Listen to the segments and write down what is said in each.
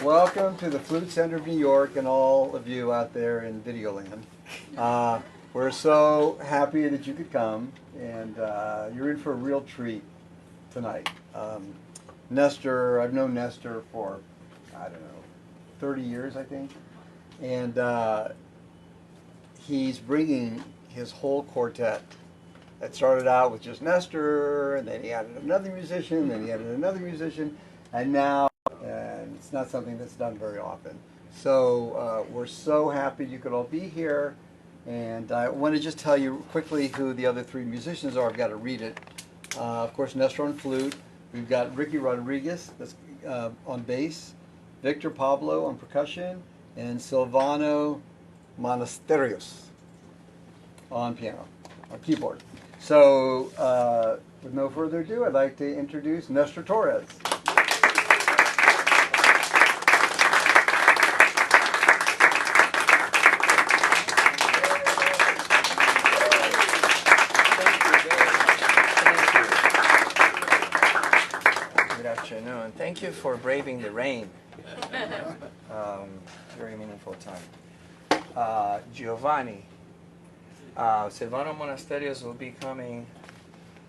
Welcome to the Flute Center of New York and all of you out there in Videoland. We're so happy that you could come, and you're in for a real treat tonight. Nestor, I've known Nestor for, I don't know, 30 years, I think, and he's bringing his whole quartet. That started out with just Nestor, and then he added another musician, then he added another musician, and now it's not something that's done very often. So we're so happy you could all be here, and I want to just tell you quickly who the other three musicians are. I've got to read it. Of course, Nestor on flute. We've got Ricky Rodriguez that's on bass, Victor Pablo on percussion, and Silvano Monasterios on piano, on keyboard. So, with no further ado, I'd like to introduce Nestor Torres. Good afternoon. Thank you for braving the rain. Very meaningful time. Giovanni. Silvano Monasterios will be coming,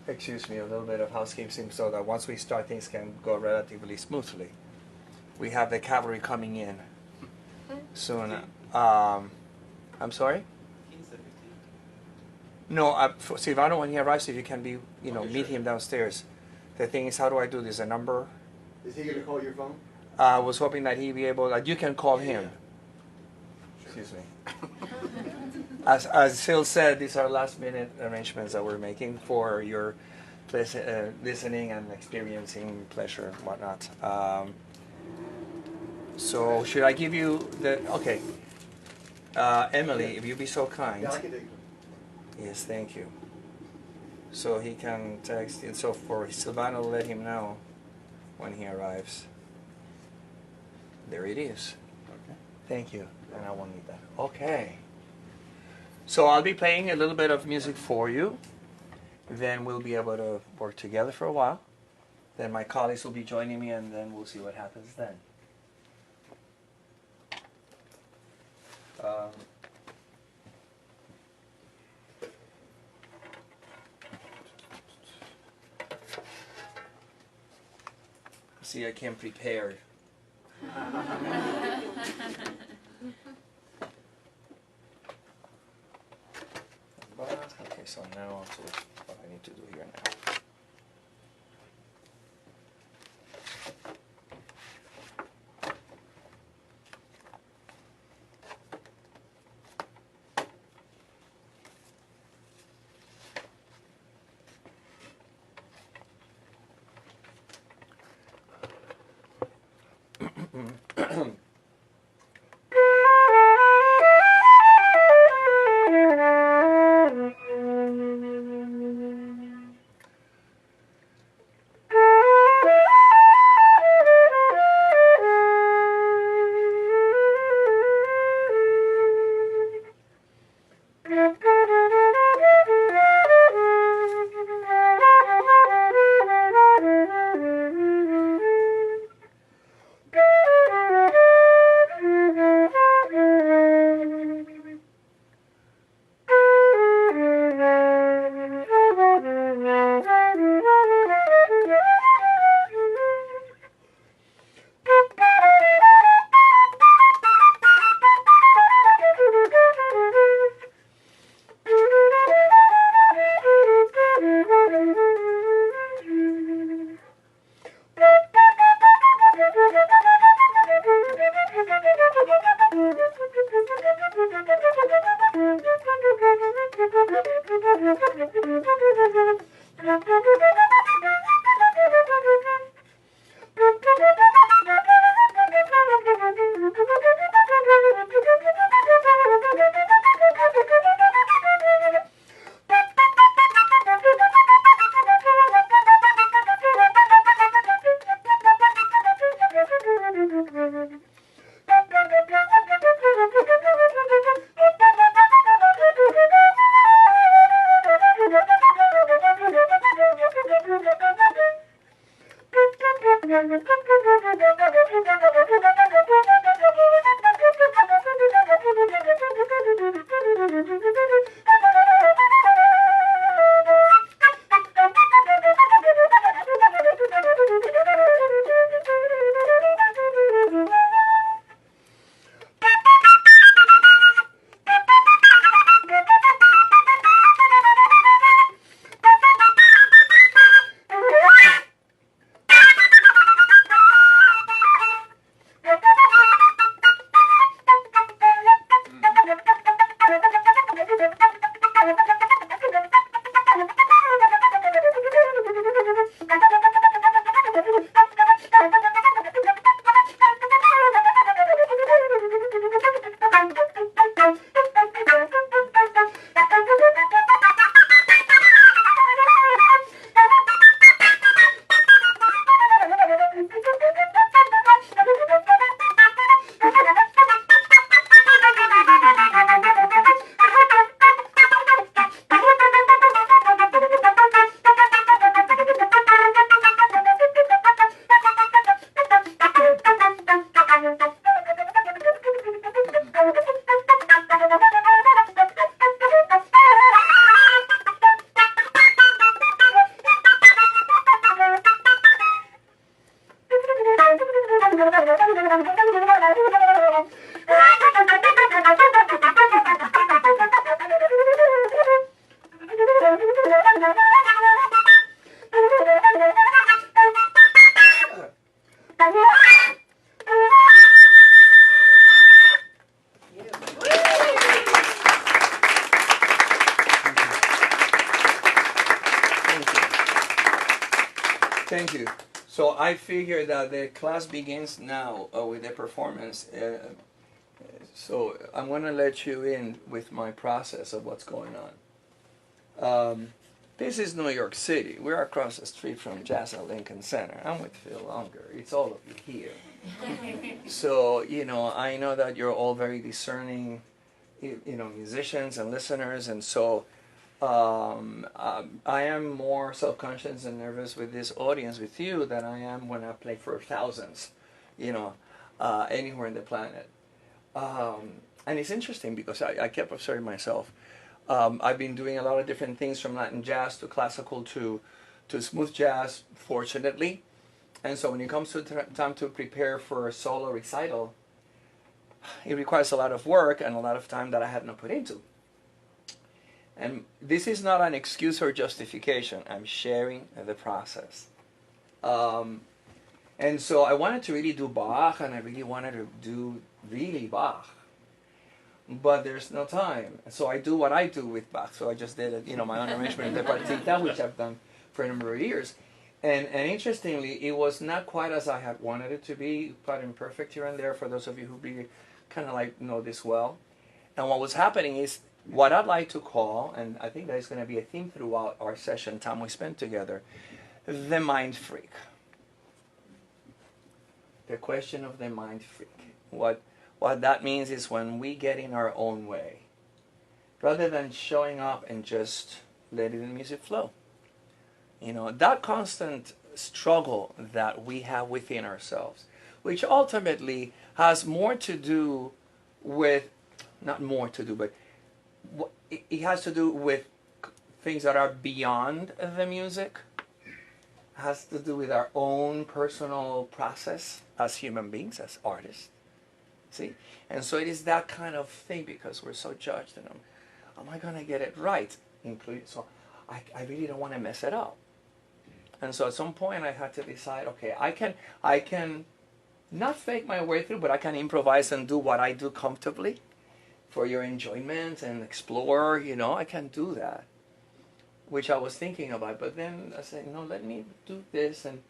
excuse me, a little bit of housekeeping so that once we start things can go relatively smoothly. We have the cavalry coming in soon. I'm sorry? No, for Silvano, when he arrives, if you can be, meet him downstairs. The thing is, how do I do this? A number? Is he going to call your phone? I was hoping that he'd be able, that you can call him. Excuse me. As Phil said, these are last-minute arrangements that we're making for your listening and experiencing pleasure and whatnot. So should I give you the... Okay. Emily, if you'd be so kind. Yeah, I can take it. Yes, thank you. So he can text it. So for Silvano, let him know when he arrives. There it is. Okay. Thank you. And I won't need that. Okay. So I'll be playing a little bit of music for you. Then we'll be able to work together for a while. Then my colleagues will be joining me, and then we'll see what happens then. See, I came prepared. Okay, so now I'll do what I need to do here now. Thank you. So I figure that the class begins now with the performance. So I'm going to let you in with my process of what's going on. This is New York City. We're across the street from Jazz at Lincoln Center. I'm with Phil Unger. It's all of you here. So, you know, I know that you're all very discerning, you know, musicians and listeners, and so I am more self-conscious and nervous with this audience, with you, than I am when I play for thousands, you know, anywhere in the planet. And it's interesting because I kept observing myself. I've been doing a lot of different things, from Latin jazz to classical to smooth jazz, fortunately. And so when it comes to time to prepare for a solo recital, it requires a lot of work and a lot of time that I had not put into. And this is not an excuse or justification. I'm sharing the process. And so I wanted to really do Bach, and I really wanted to do really Bach. But there's no time. So I do what I do with Bach. So I just did, you know, my own arrangement in the Partita, which I've done for a number of years. And interestingly, it was not quite as I had wanted it to be, quite imperfect here and there, for those of you who really kind of like know this well. And what was happening is, what I'd like to call, and I think that is going to be a theme throughout our session, time we spent together, the mind freak. The question of the mind freak. What that means is when we get in our own way, rather than showing up and just letting the music flow. You know, that constant struggle that we have within ourselves, which ultimately has more to do with, not more to do, but it has to do with things that are beyond the music, has to do with our own personal process as human beings, as artists. See? And so it is that kind of thing, because we're so judged, and am I going to get it right? So I really don't want to mess it up. And so at some point I had to decide, okay, I can not fake my way through, but I can improvise and do what I do comfortably for your enjoyment and explore, you know, I can do that, which I was thinking about. But then I said, no, let me do this, and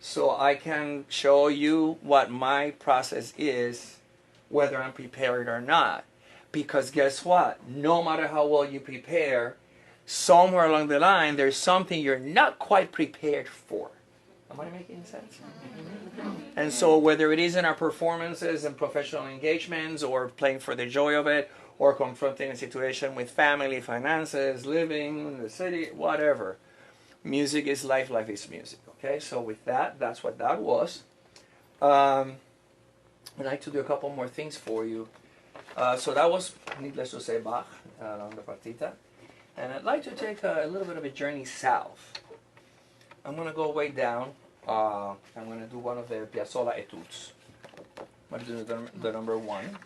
so I can show you what my process is, whether I'm prepared or not. Because guess what? No matter how well you prepare, somewhere along the line, there's something you're not quite prepared for. Am I making sense? And so whether it is in our performances and professional engagements, or playing for the joy of it, or confronting a situation with family, finances, living in the city, whatever, music is life, life is musical. Okay, so with that, that's what that was. I'd like to do a couple more things for you. So that was, needless to say, Bach on the Partita. And I'd like to take a little bit of a journey south. I'm going to go way down. I'm going to do one of the Piazzolla Etudes. I'm going to do the number 1.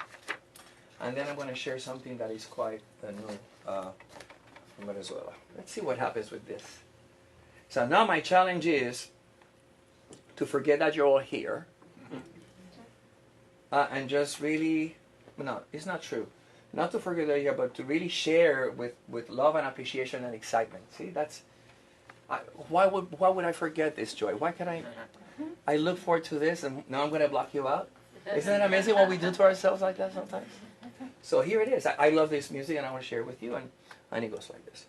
And then I'm going to share something that is quite new from Venezuela. Let's see what happens with this. So now my challenge is to forget that you're all here. And just really, no, it's not true. Not to forget that you're here, but to really share with love and appreciation and excitement. See, that's, why would I forget this joy? Why can I look forward to this and now I'm going to block you out? Isn't it amazing what we do to ourselves like that sometimes? So here it is. I love this music and I want to share it with you, and it goes like this.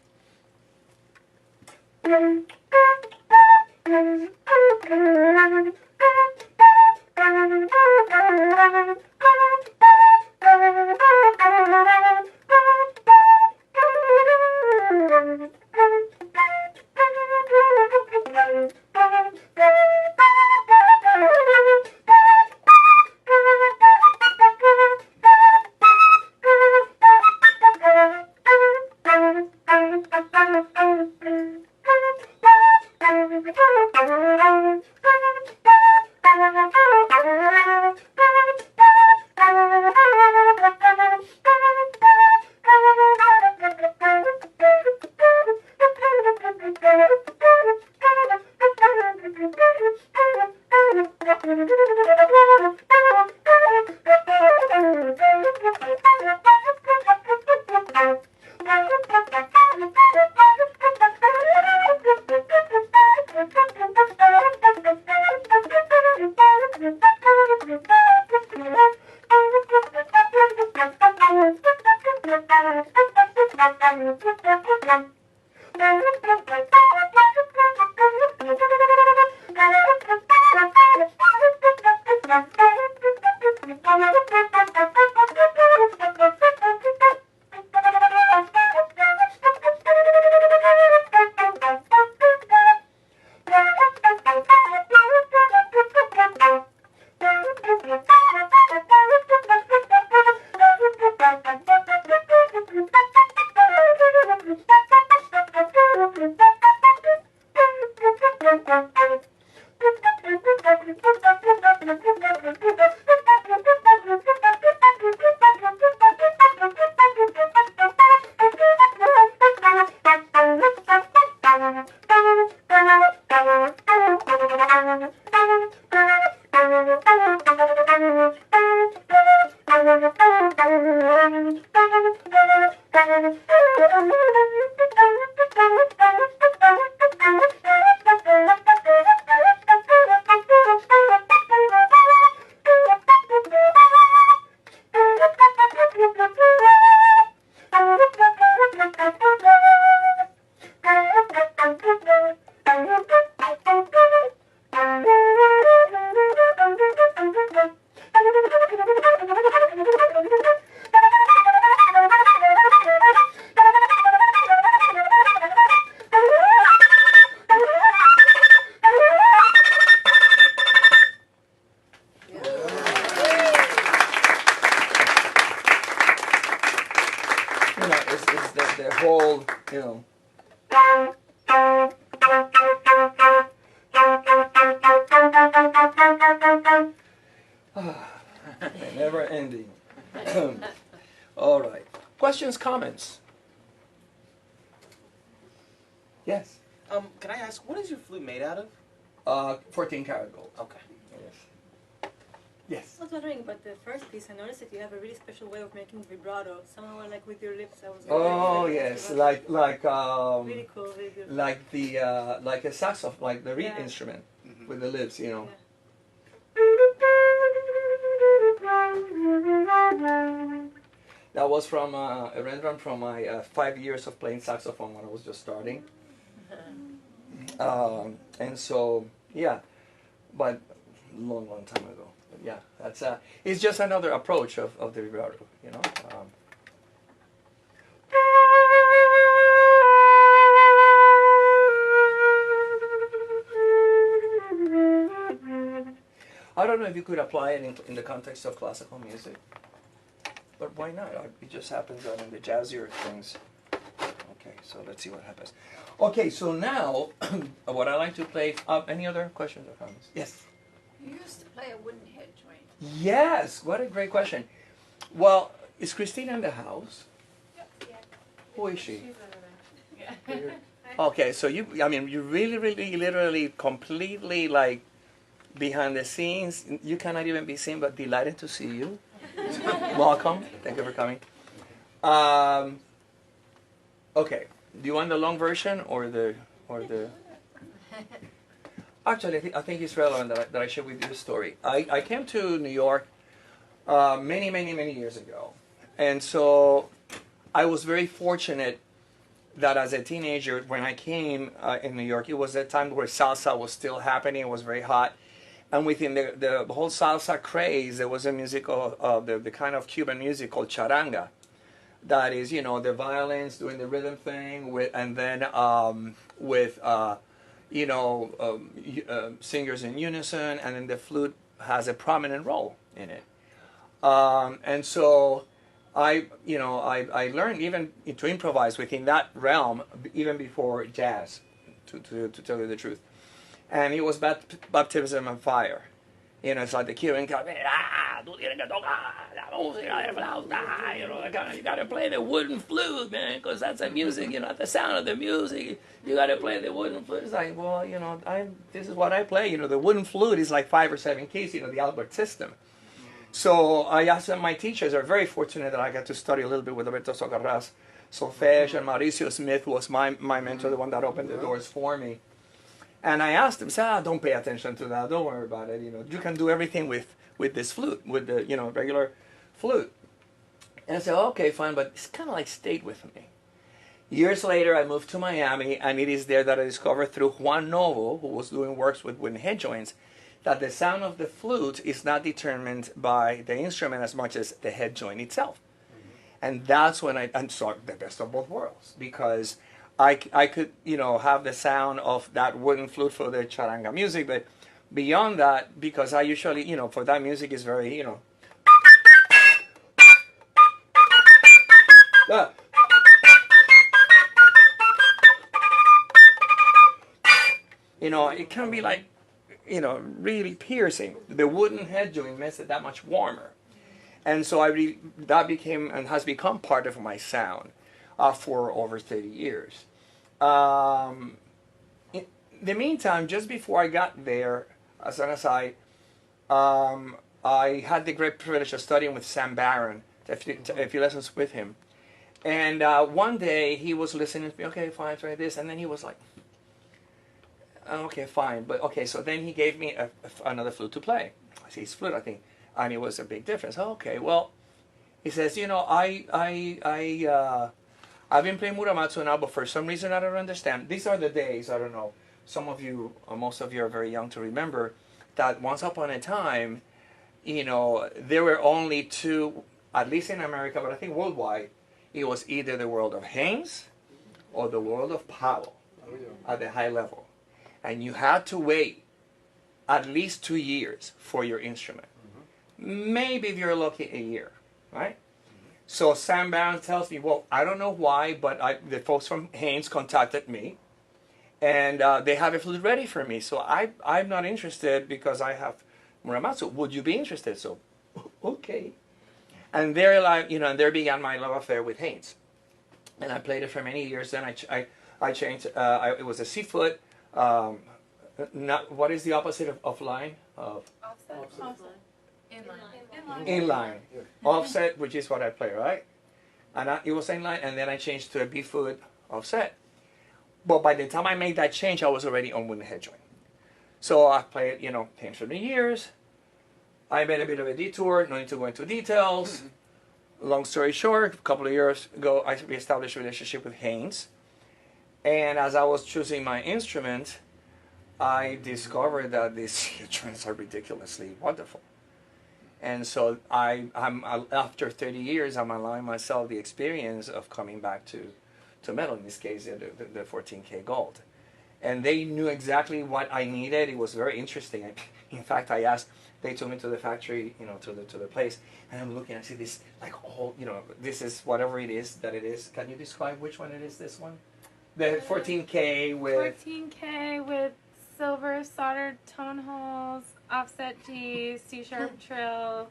Never ending. All right. Questions, comments? Yes. Can I ask, what is your flute made out of? 14 karat gold. Okay. Yes. Yes. I was wondering about the first piece. I noticed that you have a really special way of making vibrato. Somehow, like with your lips. I was. Oh yes, like really cool, really good. like the like a saxophone, like the reed instrument with the lips, you know. Yeah. That was from a rendering from my 5 years of playing saxophone when I was just starting. And so, yeah, but long time ago. But yeah, that's it's just another approach of the vibrato, you know. I don't know if you could apply it in the context of classical music, but why not? It just happens that in the jazzier things. Okay, so let's see what happens. Okay, so now, what I like to play, any other questions or comments? Yes? You used to play a wooden head joint. Yes, what a great question. Well, is Christina in the house? Who is she? Okay, so you really, really, literally, completely, like, behind the scenes. You cannot even be seen, but delighted to see you. Welcome. Thank you for coming. Okay, do you want the long version or the? Actually, I think it's relevant that I share with you the story. I came to New York many years ago, and so I was very fortunate that as a teenager, when I came in New York, it was a time where salsa was still happening. It was very hot. And within the whole salsa craze, there was a musical, the kind of Cuban music called charanga. That is, you know, the violins doing the rhythm thing, singers in unison, and then the flute has a prominent role in it. And so I learned even to improvise within that realm, even before jazz, to tell you the truth. And it was baptism of fire. You know, it's like the Cuban kind of, you got to play the wooden flute, man, because that's the music, you know, the sound of the music. You got to play the wooden flute. It's like, well, you know, this is what I play. You know, the wooden flute is like 5 or 7 keys, you know, the Albert system. So I asked them, my teachers are very fortunate that I got to study a little bit with Roberto Socarrás, solfege, and Mauricio Smith was my mentor, the one that opened the doors for me. And I asked him, don't pay attention to that, don't worry about it, you know, you can do everything with this flute, with the, you know, regular flute. And I said, okay, fine, but it's kind of like stayed with me. Years later, I moved to Miami, and it is there that I discovered through Juan Novo, who was doing works with wooden head joints, that the sound of the flute is not determined by the instrument as much as the head joint itself. And that's when I saw the best of both worlds, because I could, you know, have the sound of that wooden flute for the charanga music, but beyond that, because I usually, you know, for that music is very, you know, you know, it can be like, you know, really piercing. The wooden head joint makes it that much warmer. And so that became and has become part of my sound for over 30 years. In the meantime, just before I got there, as an aside, I had the great privilege of studying with Sam Barron, a few lessons with him. And one day he was listening to me, okay, fine, try this. And then he was like, okay, fine. But okay, so then he gave me another flute to play. I see his flute, I think. And it was a big difference. Okay, well, he says, you know, I've been playing Muramatsu now, but for some reason I don't understand. These are the days, I don't know, some of you, or most of you are very young to remember, that once upon a time, you know, there were only two, at least in America, but I think worldwide, it was either the world of Haynes or the world of Powell at the high level. And you had to wait at least 2 years for your instrument. Maybe if you're lucky, a year, right? So Sam Barron tells me, well, I don't know why, but the folks from Haynes contacted me, and they have a flute ready for me. So I'm not interested because I have Muramatsu. Would you be interested? So, okay. And there, like, you know, and there began my love affair with Haynes. And I played it for many years. Then I changed. It was a C foot. What is the opposite of line? Offset. Inline. Offset, which is what I play, right? And it was inline, and then I changed to a B foot offset. But by the time I made that change, I was already on wooden head joint. So I played, you know, 10 for the years. I made a bit of a detour, no need to go into details. Long story short, a couple of years ago, I reestablished a relationship with Haynes. And as I was choosing my instrument, I discovered that these instruments are ridiculously wonderful. And so I'm after 30 years, I'm allowing myself the experience of coming back to metal, in this case, the 14K Gold. And they knew exactly what I needed. It was very interesting. In fact, they took me to the factory, to the place, and I'm looking, I see this, like, all, this is whatever it is that it is. Can you describe which one it is, this one? The 14K with... 14K with silver soldered tone holes, offset G, C-sharp trill.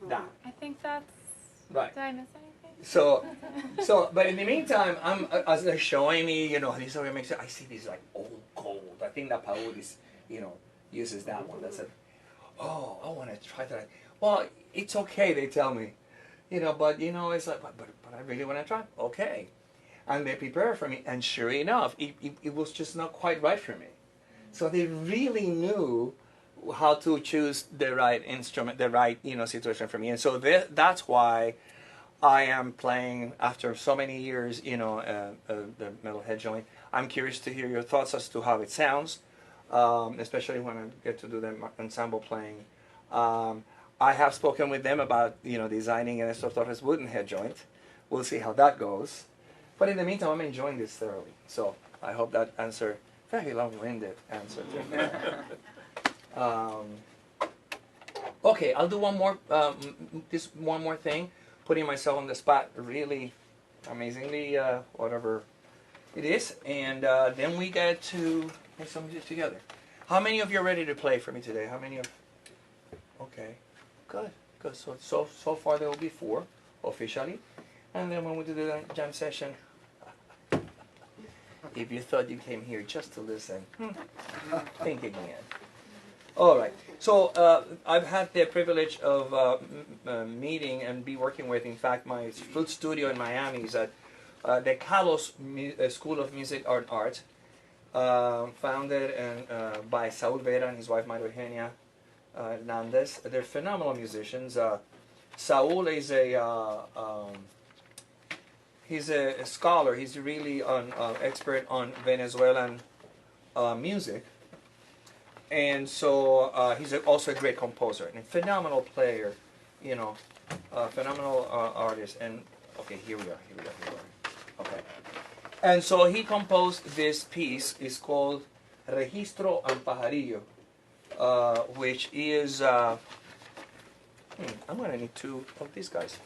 That. I think that's... Right. Did I miss anything? So, but in the meantime, as they're showing me, this are mixer, I see these like old gold. I think that Paul is, uses that one. That's it. Oh, I want to try that. Well, it's okay, they tell me, but it's like, but I really want to try. Okay, and they prepare for me, and sure enough, it was just not quite right for me. So they really knew how to choose the right instrument, the right situation for me, and so that's why I am playing after so many years, the metal head joint. I'm curious to hear your thoughts as to how it sounds, especially when I get to do the ensemble playing. I have spoken with them about, designing a Nestor Torres wooden head joint. We'll see how that goes. But in the meantime, I'm enjoying this thoroughly. So I hope that answer, very long-winded answer. Okay, I'll do one more, one more thing. Putting myself on the spot really amazingly, whatever it is, and then we get to make some music together. How many of you are ready to play for me today? How many of? Okay, good. So far there will be 4 officially, and then when we do the jam session, if you thought you came here just to listen, think again. All right. So I've had the privilege of meeting and be working with, in fact, my flute studio in Miami is at the Carlos School of Music and Art, founded by Saul Vera and his wife Maria Eugenia Hernandez. They're phenomenal musicians. Saul is he's a scholar. He's really an expert on Venezuelan music. And so he's also a great composer and a phenomenal player, phenomenal artist. And okay, here we are. Okay. And so he composed this piece. It's called Registro and Pajarillo, which is, I'm going to need 2 of these guys.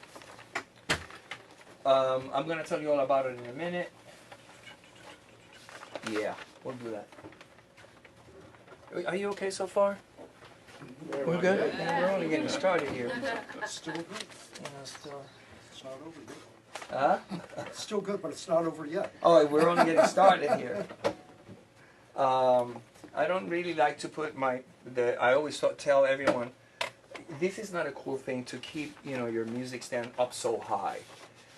I'm going to tell you all about it in a minute. Yeah, we'll do that. Are you okay so far? We're good? Yeah, we're only getting started here. Still good. Still. It's not over yet. Huh? It's still good, but it's not over yet. Oh, we're only getting started here. I don't really like to put I always tell everyone, this is not a cool thing to keep, your music stand up so high.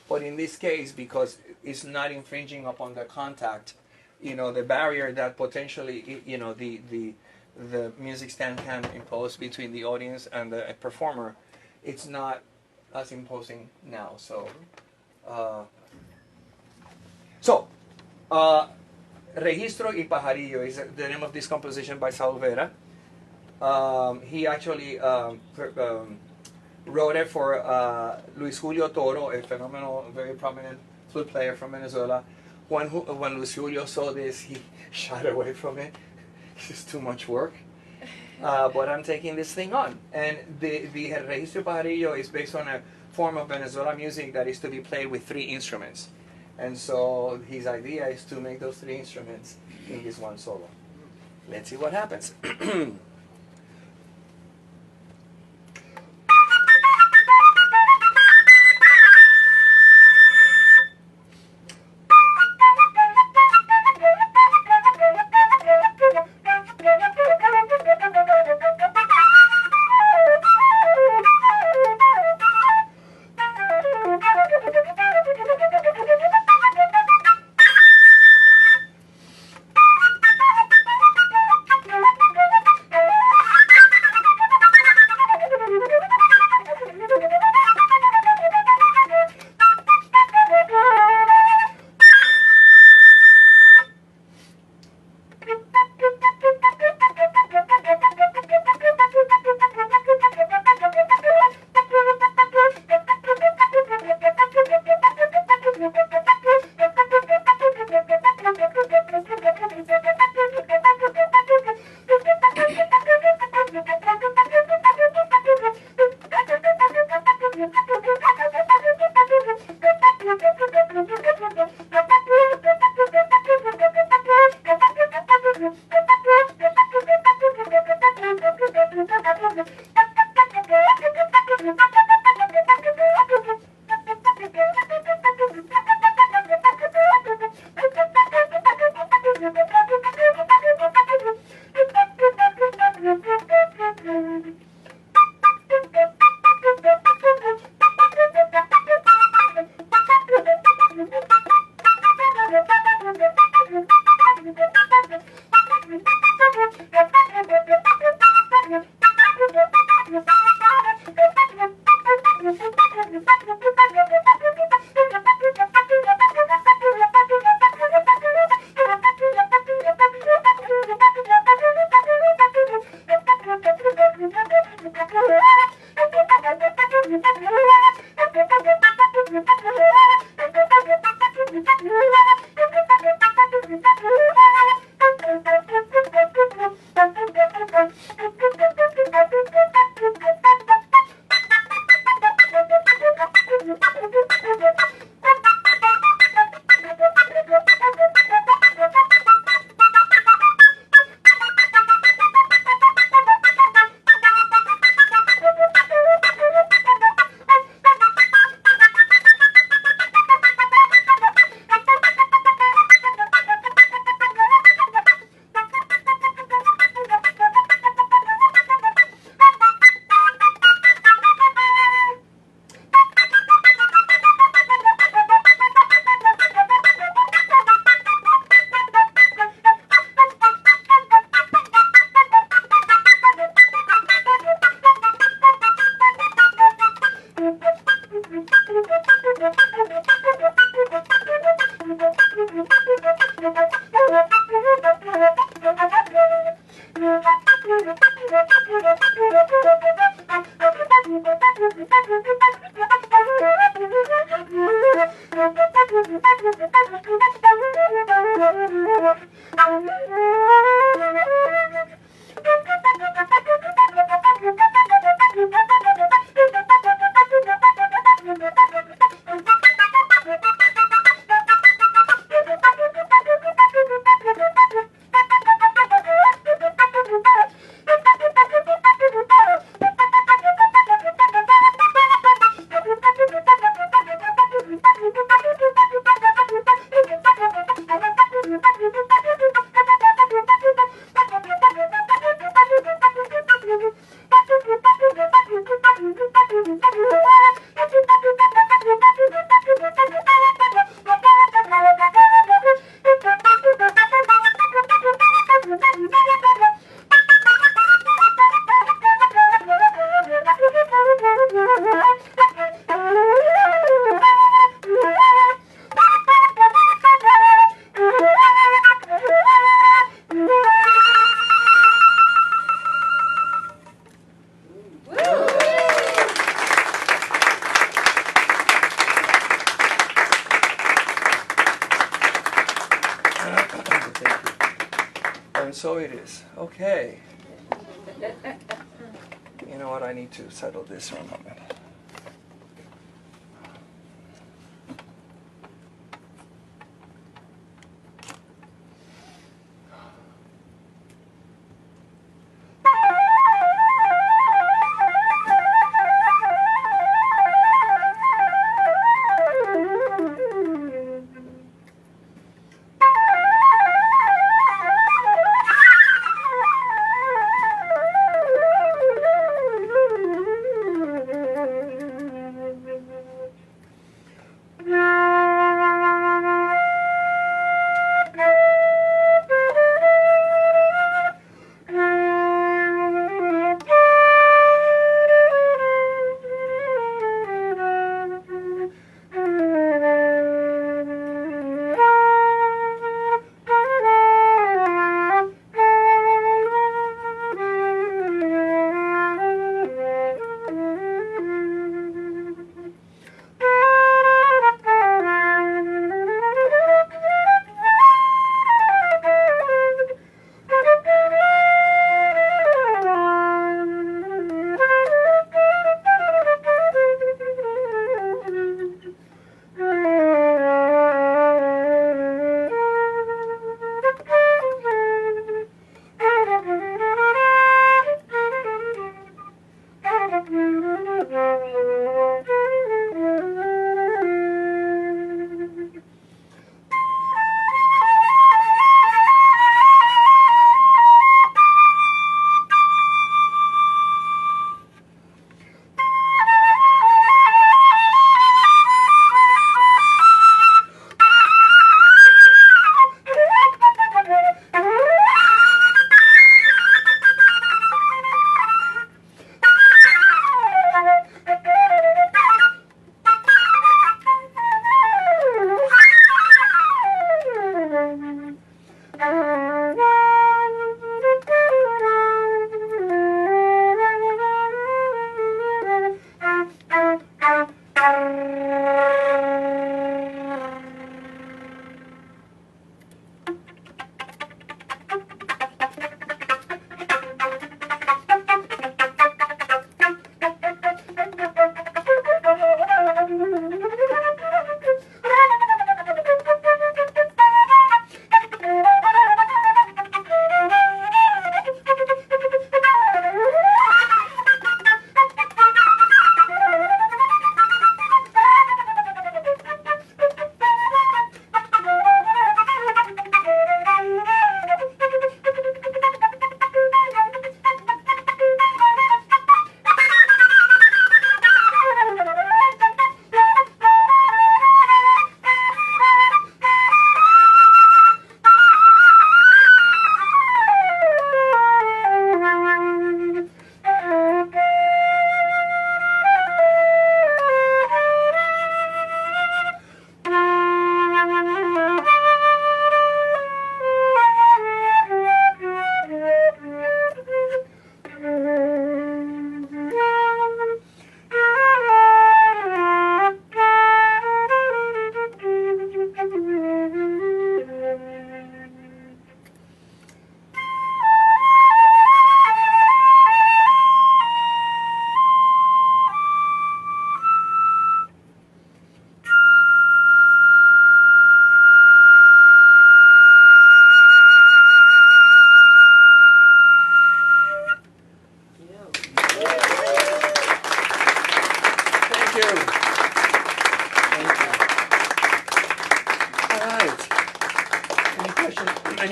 But in this case, because it's not infringing upon the contact, the barrier that potentially, the music stand can impose between the audience and the performer, it's not as imposing now. Registro y Pajarillo is the name of this composition by Saul Vera. He actually wrote it for Luis Julio Toro, a phenomenal, very prominent flute player from Venezuela. When Luis Julio saw this, he shied away from it. It's too much work. But I'm taking this thing on. And the Registro Pajarillo is based on a form of Venezuela music that is to be played with 3 instruments. And so his idea is to make those 3 instruments in this one solo. Let's see what happens. And so it is. Okay. You know what? I need to settle this for a moment.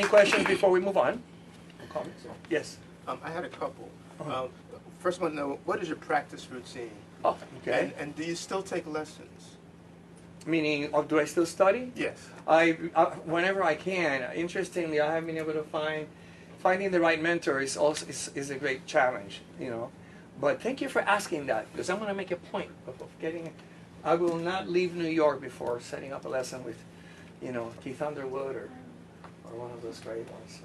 questions before we move on? Comments? Yes. I had a couple. First one, though, what is your practice routine? Oh, okay. And do you still take lessons? Meaning, do I still study? Yes. Whenever I can. Interestingly, I have been able to finding the right mentor is also is a great challenge, you know. But thank you for asking that, because I'm going to make a point of getting. I will not leave New York before setting up a lesson with, you know, Keith Underwood or one of those great ones,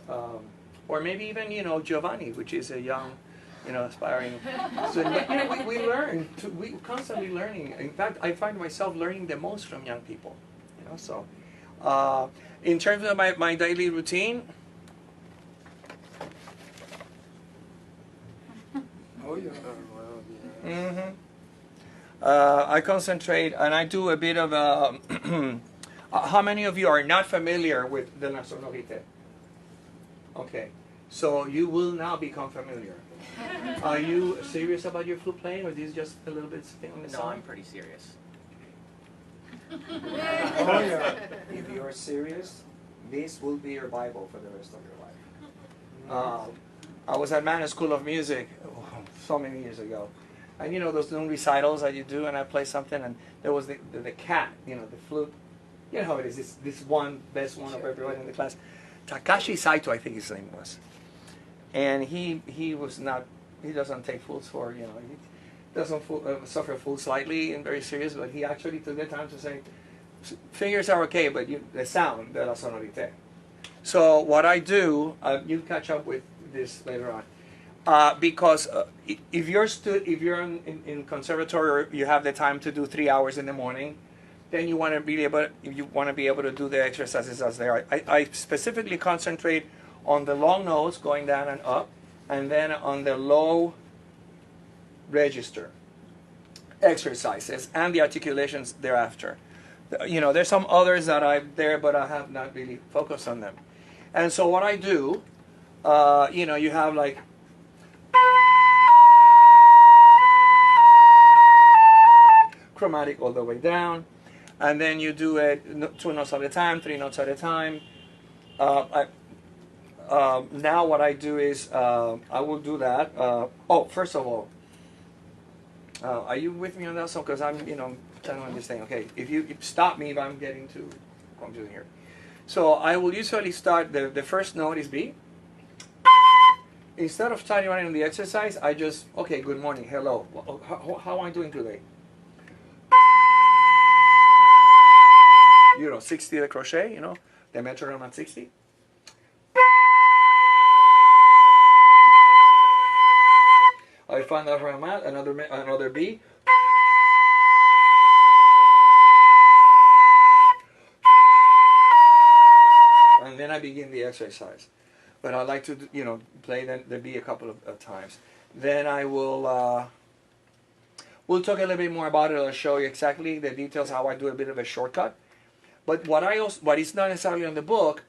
or maybe even, you know, Giovanni, which is a young, you know, aspiring student. But, you know, we learn. We constantly learning. In fact, I find myself learning the most from young people. You know, so in terms of my daily routine. Oh, yeah. Mm-hmm. I concentrate and I do a bit of how many of you are not familiar with the La Sonorité? Okay, so you will now become familiar. Are you serious about your flute playing, or is this just a little bit on the No, side? I'm pretty serious. Oh, yeah. If you're serious, this will be your Bible for the rest of your life. I was at Manor School of Music so many years ago. And you know those noon recitals that you do, and I play something, and there was the cat, you know, the flute. You know how it is, this one, best one of everyone in the class. Takashi Saito, I think his name was. And he was not, he doesn't take fools for, you know, he doesn't suffer fools lightly and very serious, but he actually took the time to say, fingers are okay, but the sound, the la sonorité. So what I do, you'll catch up with this later on. Because if you're in conservatory, or you have the time to do 3 hours in the morning, then you want to be able to do the exercises as they are. I specifically concentrate on the long notes going down and up, and then on the low register exercises and the articulations thereafter. You know, there's some others that I'm there, but I have not really focused on them. And so what I do, you know, you have like chromatic all the way down, and then you do it 2 notes at a time, 3 notes at a time. Now what I do is I will do that. First of all, are you with me on that song? Because I'm, you know, trying to understand. Okay, if you stop me if I'm getting too confusing here. So I will usually start, the first note is B. Instead of starting running the exercise, I just, okay, good morning, hello. How am I doing today? You know, 60 the crochet, you know, the metronome at 60. I find out where I'm at, another B. And then I begin the exercise. But I like to, you know, play the B a couple of times. Then I will, we'll talk a little bit more about it. I'll show you exactly the details, how I do a bit of a shortcut. But what is not necessarily on the book,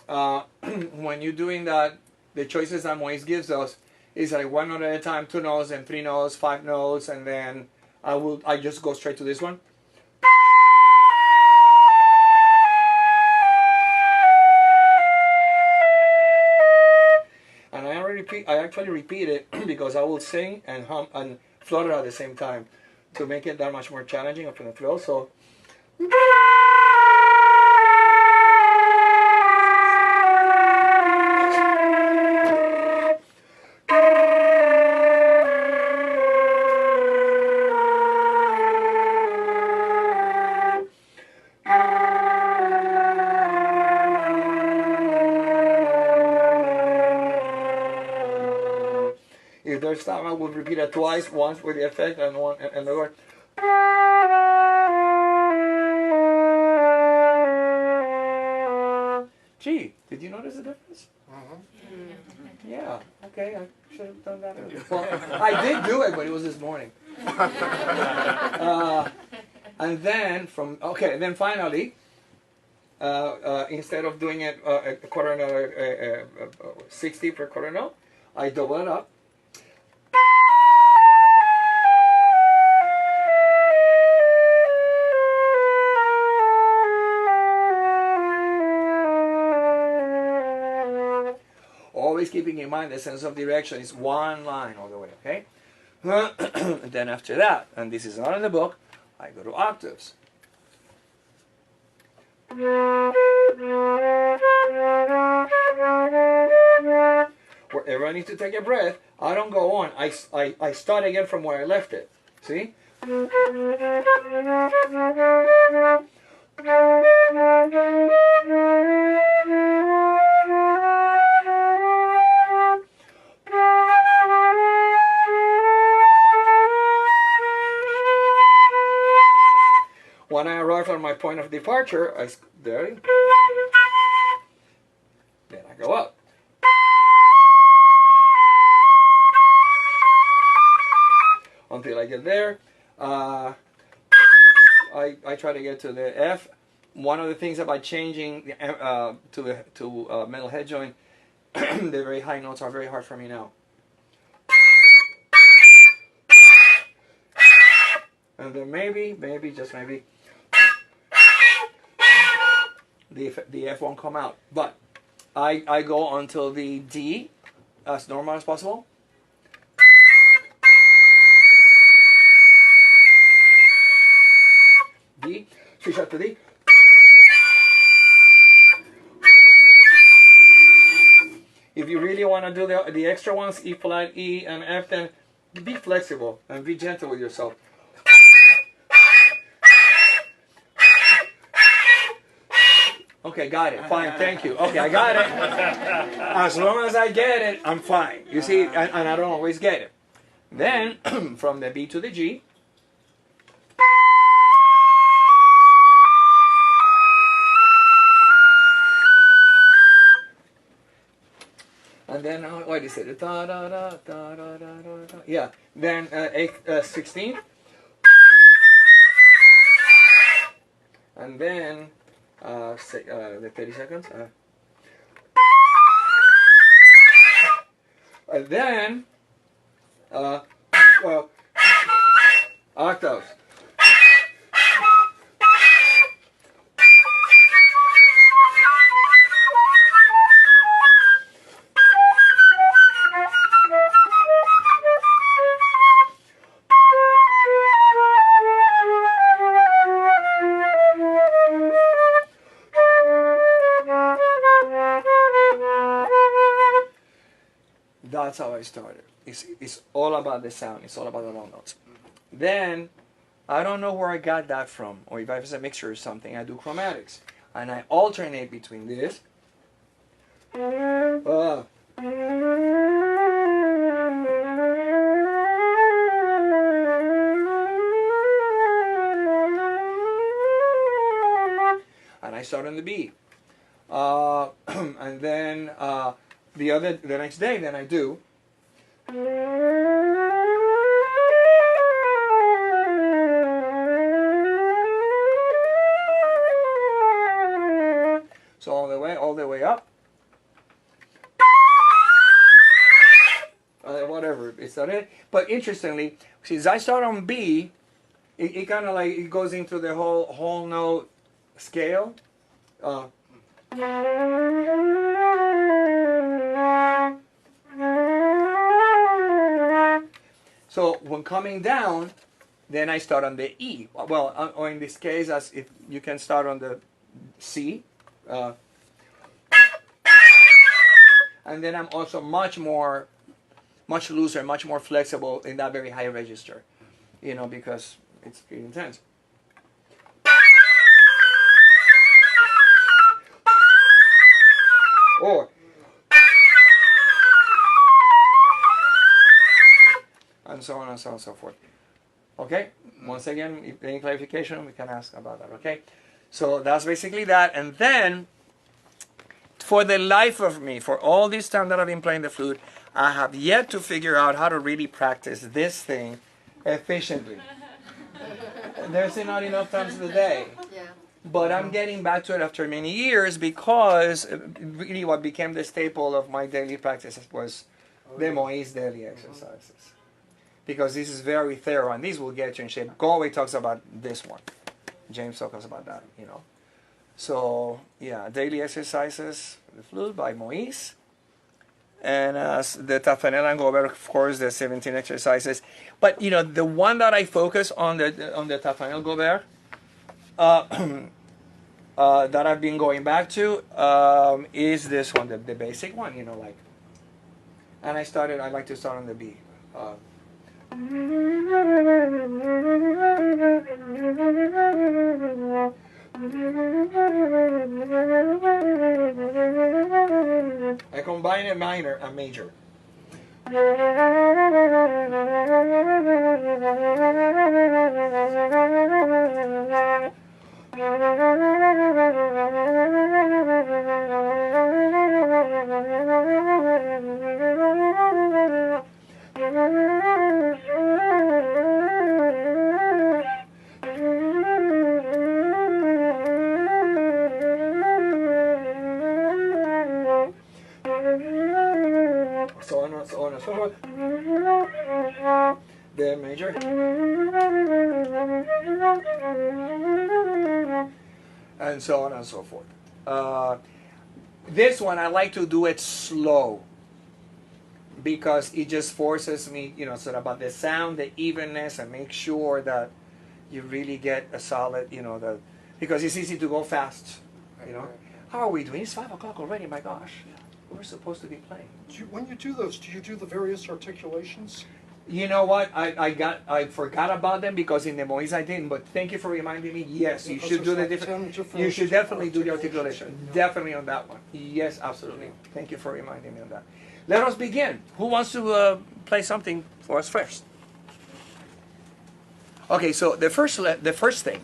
when you're doing that, the choices that Moise gives us is like 1 note at a time, 2 notes, and 3 notes, 5 notes, and then I just go straight to this one. And I actually repeat it because I will sing and hum and flutter at the same time to make it that much more challenging up in the throat. So. If there's time, I will repeat it twice, once with the effect and one and the word. Gee, did you notice the difference? Yeah, okay, I should have done that earlier. Well, I did do it, but it was this morning. And then then finally, instead of doing it a quarter note, 60 per quarter note, I double it up. in mind the sense of direction is one line all the way, okay? And then after that, and this is not in the book, I go to octaves. Wherever I need to take a breath, I don't go on. I start again from where I left it. See? When I arrive at my point of departure, then I go up. Until I get there, I try to get to the F. One of the things about changing the, to middle head joint, the very high notes are very hard for me now. And then maybe, just maybe, the F won't come out. But I go until the D as normal as possible. D, 3 sharp to D. If you really want to do the extra ones, E flat, E, and F, then be flexible and be gentle with yourself. Okay, got it. Fine, thank you. Okay, I got it. As long as I get it, I'm fine. You see, and I don't always get it. Then, from the B to the G. And then, what is it? Da, da, da, da, da, da, da. Yeah, then 16. And then, the 30 seconds. And then, octaves. That's how I started. It's all about the sound. It's all about the long notes. Then, I don't know where I got that from, or if I have a mixture or something, I do chromatics. And I alternate between this. And I start on the B. And then the next day, then I do. So all the way up. Whatever, it's not it. But interestingly, since I start on B, it kind of like it goes into the whole note scale. So when coming down, then I start on the E. Well, or in this case, as if you can start on the C. And then I'm also much looser, much more flexible in that very high register, you know, because it's pretty intense. Or and so on and so on and so forth. Okay? Once again, if any clarification, we can ask about that. Okay? So that's basically that. And then, for the life of me, for all this time that I've been playing the flute, I have yet to figure out how to really practice this thing efficiently. There's not enough times in the day. Yeah. But I'm getting back to it after many years because really what became the staple of my daily practice was the Moïse daily exercises. Because this is very thorough and these will get you in shape. Galway talks about this one. James talks about that, you know. So, yeah, daily exercises, the flute by Moïse. and the Tafanel and Gobert, of course, the 17 exercises. But you know, the one that I focus on the Tafanel Gobert, that I've been going back to, is this one, the basic one. You know, like, and I like to start on the B. I combine a minor and major. So on and so forth. The major. And so on and so forth. This one I like to do it slow, because it just forces me, you know, sort of about the sound, the evenness, and make sure that you really get a solid, you know, because it's easy to go fast, you know. How are we doing? It's 5 o'clock already, my gosh. We're supposed to be playing. When you do those, do you do the various articulations? You know what? I forgot about them because in the Moise I didn't. But thank you for reminding me. Yes, you should do the different. You should definitely do the articulation. Definitely on that one. Yes, absolutely. Thank you for reminding me on that. Let us begin. Who wants to play something for us first? Okay, so the first thing,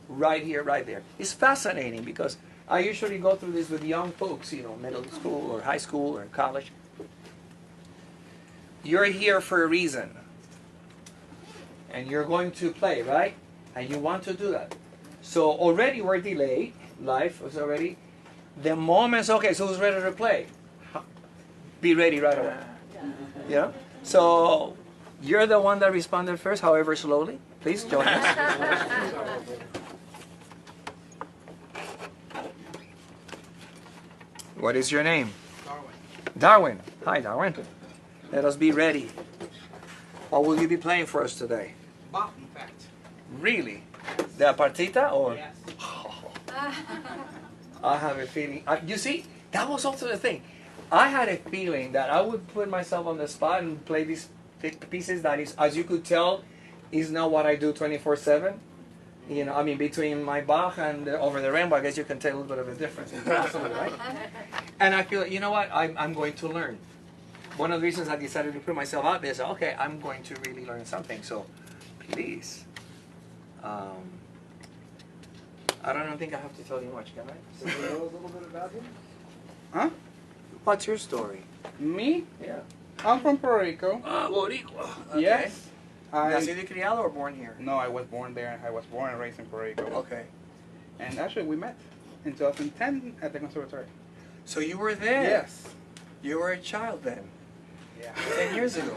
right here, right there, is fascinating because I usually go through this with young folks, you know, middle school or high school or college. You're here for a reason. And you're going to play, right? And you want to do that. So already we're delayed. Life was already. The moment's okay, so who's ready to play? Be ready right away. Yeah? So you're the one that responded first, however slowly. Please join us. What is your name? Darwin. Hi, Darwin. Let us be ready. What will you be playing for us today? Bach, in fact. Really? The Partita or? Yes. I have a feeling. You see, that was also the thing. I had a feeling that I would put myself on the spot and play these pieces that is, as you could tell, is not what I do 24/7. You know, I mean, between my Bach and Over the Rainbow, I guess you can tell a little bit of a difference. Absolutely, right? And I feel, you know what, I'm going to learn. One of the reasons I decided to put myself out there is, okay, I'm going to really learn something. So, please. I don't think I have to tell you much, can I? So you know a little bit about him? Huh? What's your story? Me? Yeah. I'm from Puerto Rico. Puerto Rico. Okay. Yes. Nacido y criado or born here? No, I was born there. I was born and raised in Puerto Rico. Okay. And actually, we met in 2010 at the conservatory. So you were there? Yes. You were a child then? Yeah. 10 years ago.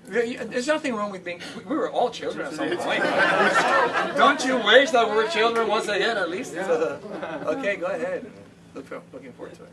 There's nothing wrong with being. We were all children at some point. Don't you wish that we were children once again, at least? Yeah. Okay, go ahead. Looking forward to it.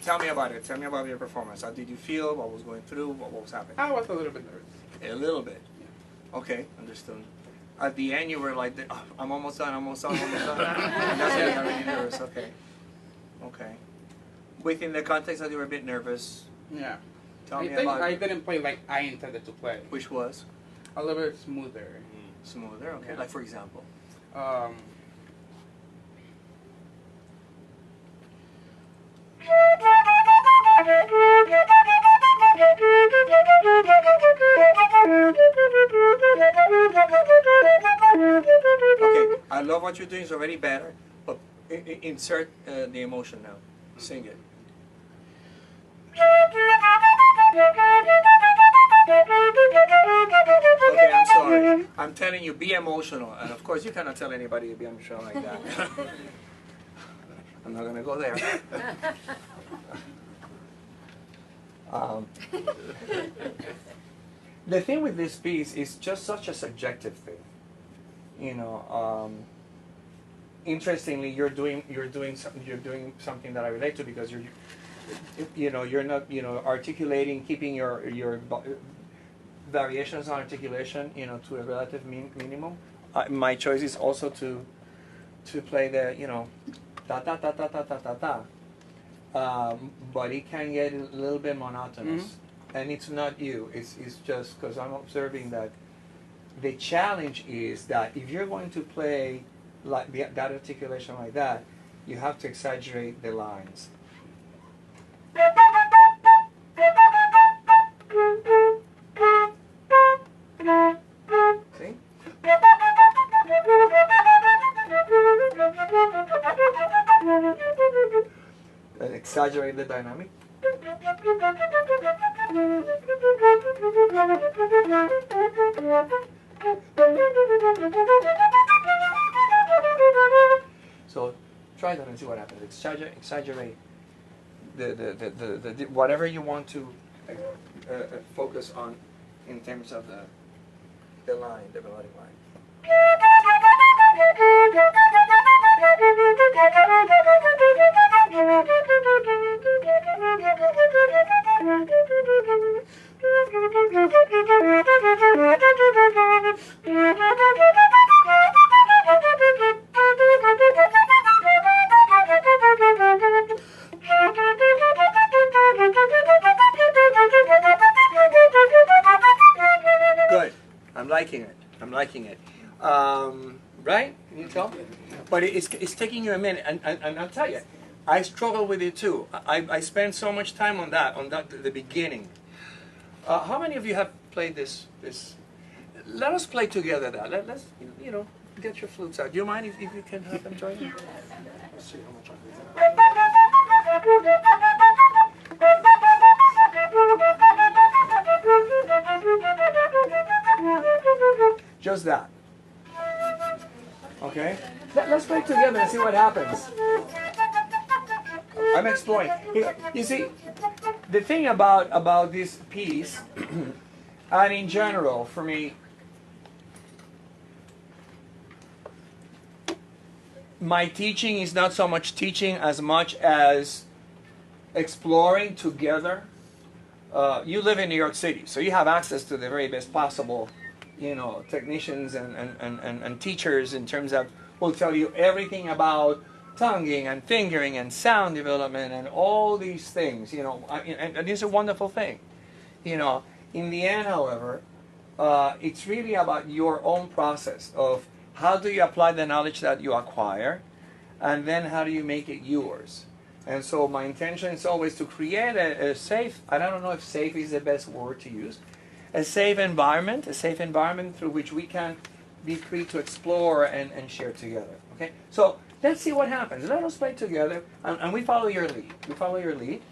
Tell me about it. Tell me about your performance. How did you feel? What was going through? What was happening? I was a little bit nervous. A little bit. Okay, understood. At the end, you were like, oh, "I'm almost done. I'm almost done. I'm almost done." And that's why you got really nervous. Okay. Okay. Within the context that you were a bit nervous. Yeah. Tell me I think about I didn't play like I intended to play. which was A little bit smoother. smoother. Okay. Yeah. Like for example. Okay, I love what you're doing. It's already better, but insert the emotion now. Sing it. Okay, I'm sorry. I'm telling you, be emotional, and of course, you cannot tell anybody to be emotional like that. I'm not gonna go there. The thing with this piece is just such a subjective thing. You know, interestingly, you're doing something that I relate to because you're not articulating, keeping your variations on articulation to a relative minimum. My choice is also to play the ta ta ta ta ta ta ta ta. But it can get a little bit monotonous, and it's not you. It's just because I'm observing that the challenge is that if you're going to play like that articulation like that, you have to exaggerate the lines. See? And exaggerate the dynamic. So try that and see what happens. Exaggerate the whatever you want to focus on in terms of the line, the melodic line. Good. I'm liking it. I'm liking it. Right? Can you tell? But it's taking you a minute, and I'll tell you, I struggle with it too. I spend so much time on that the beginning. How many of you have played this? Let us play together that. Let's get your flutes out. Do you mind if you can have them join you? Let's see how much Just that. Okay? Let's play together and see what happens. I'm exploring. You see, the thing about this piece, and in general, for me, my teaching is not so much teaching as much as exploring together. You live in New York City, so you have access to the very best possible, technicians and teachers in terms of will tell you everything about tonguing and fingering and sound development and all these things, and it's a wonderful thing. In the end, however, it's really about your own process of how do you apply the knowledge that you acquire, and then how do you make it yours. And so my intention is always to create a safe, and I don't know if safe is the best word to use, a safe environment through which we can be free to explore and share together. Okay? So let's see what happens. Let us play together, and we follow your lead. We follow your lead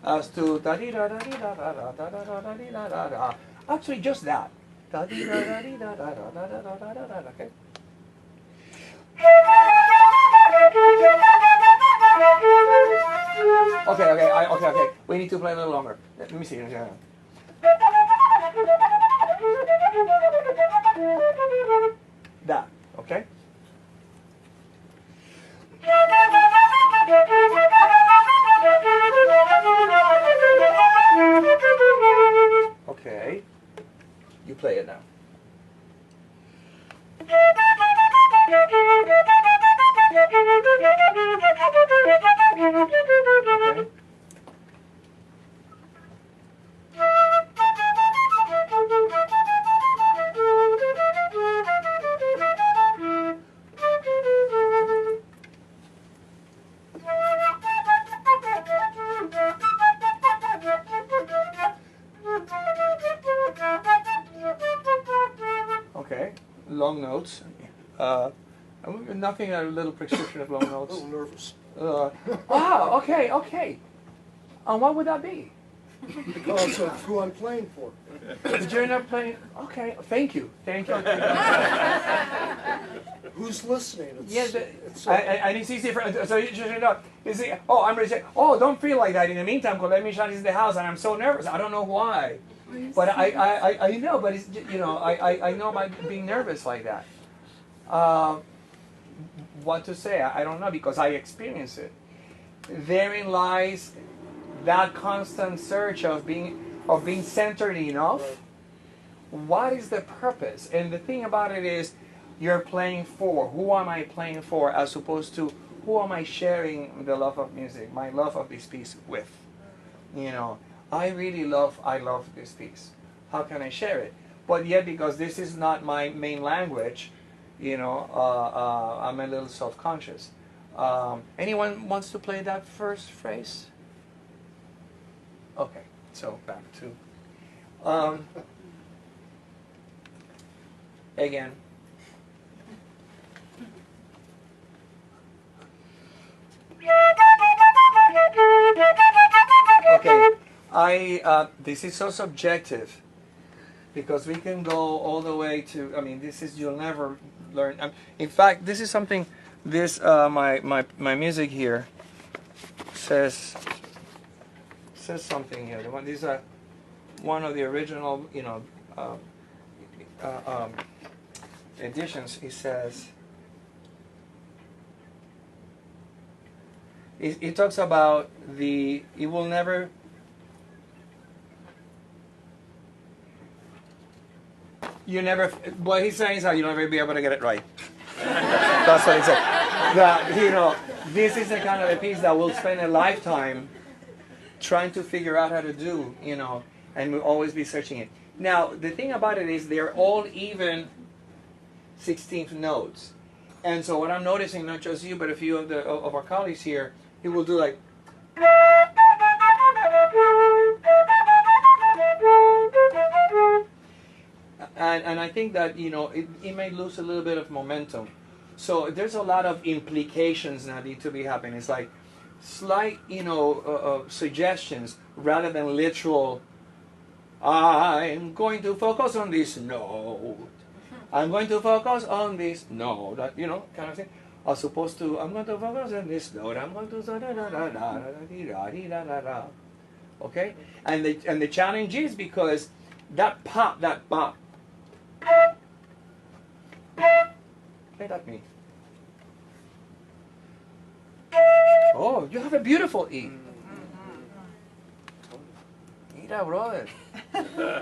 as to da di da da di da da da da da da da di da da da. Actually, just that. Da di da da di da da da da da da da da. Okay. Okay. We need to play a little longer. Let me see. That. Okay. Okay. You play it now. Okay. Okay, long notes. Nothing, a little prescription of long A notes. little nervous. Okay. And what would that be? Because of who I'm playing for. But you're not playing. Okay, thank you. Who's listening? And it's easy for. So you should know. You see, I'm ready to say, don't feel like that. In the meantime, let me shut the house, and I'm so nervous. I don't know why. But I know, but it's, I know about being nervous like that. What to say? I don't know, because I experience it. Therein lies that constant search of being centered enough. What is the purpose? And the thing about it is, you're playing for. Who am I playing for, as opposed to who am I sharing the love of music, my love of this piece with? I love this piece. How can I share it? But yet, because this is not my main language, I'm a little self-conscious. Anyone wants to play that first phrase? Okay, so back to again. Okay, this is so subjective, because we can go all the way to, you'll never learn. In fact, this is something, my music here says something here. These are one of the original, editions. It says, it talks about it will never, what he's saying is you'll never be able to get it right. That's what he said. That, this is the kind of a piece that we'll spend a lifetime trying to figure out how to do, and we'll always be searching it. Now, the thing about it is they're all even 16th notes. And so what I'm noticing, not just you, but a few of our colleagues here, he will do like, and I think that, it may lose a little bit of momentum. So there's a lot of implications that need to be happening. It's like slight, suggestions rather than literal, I'm going to focus on this note. I'm going to focus on this note, that, you know, kind of thing. As opposed to, I'm going to focus on this note, I'm going to da da da da da da da da. Okay? And the challenge is because that pop, that bop. Play that me. Oh, you have a beautiful E. Mira, brother.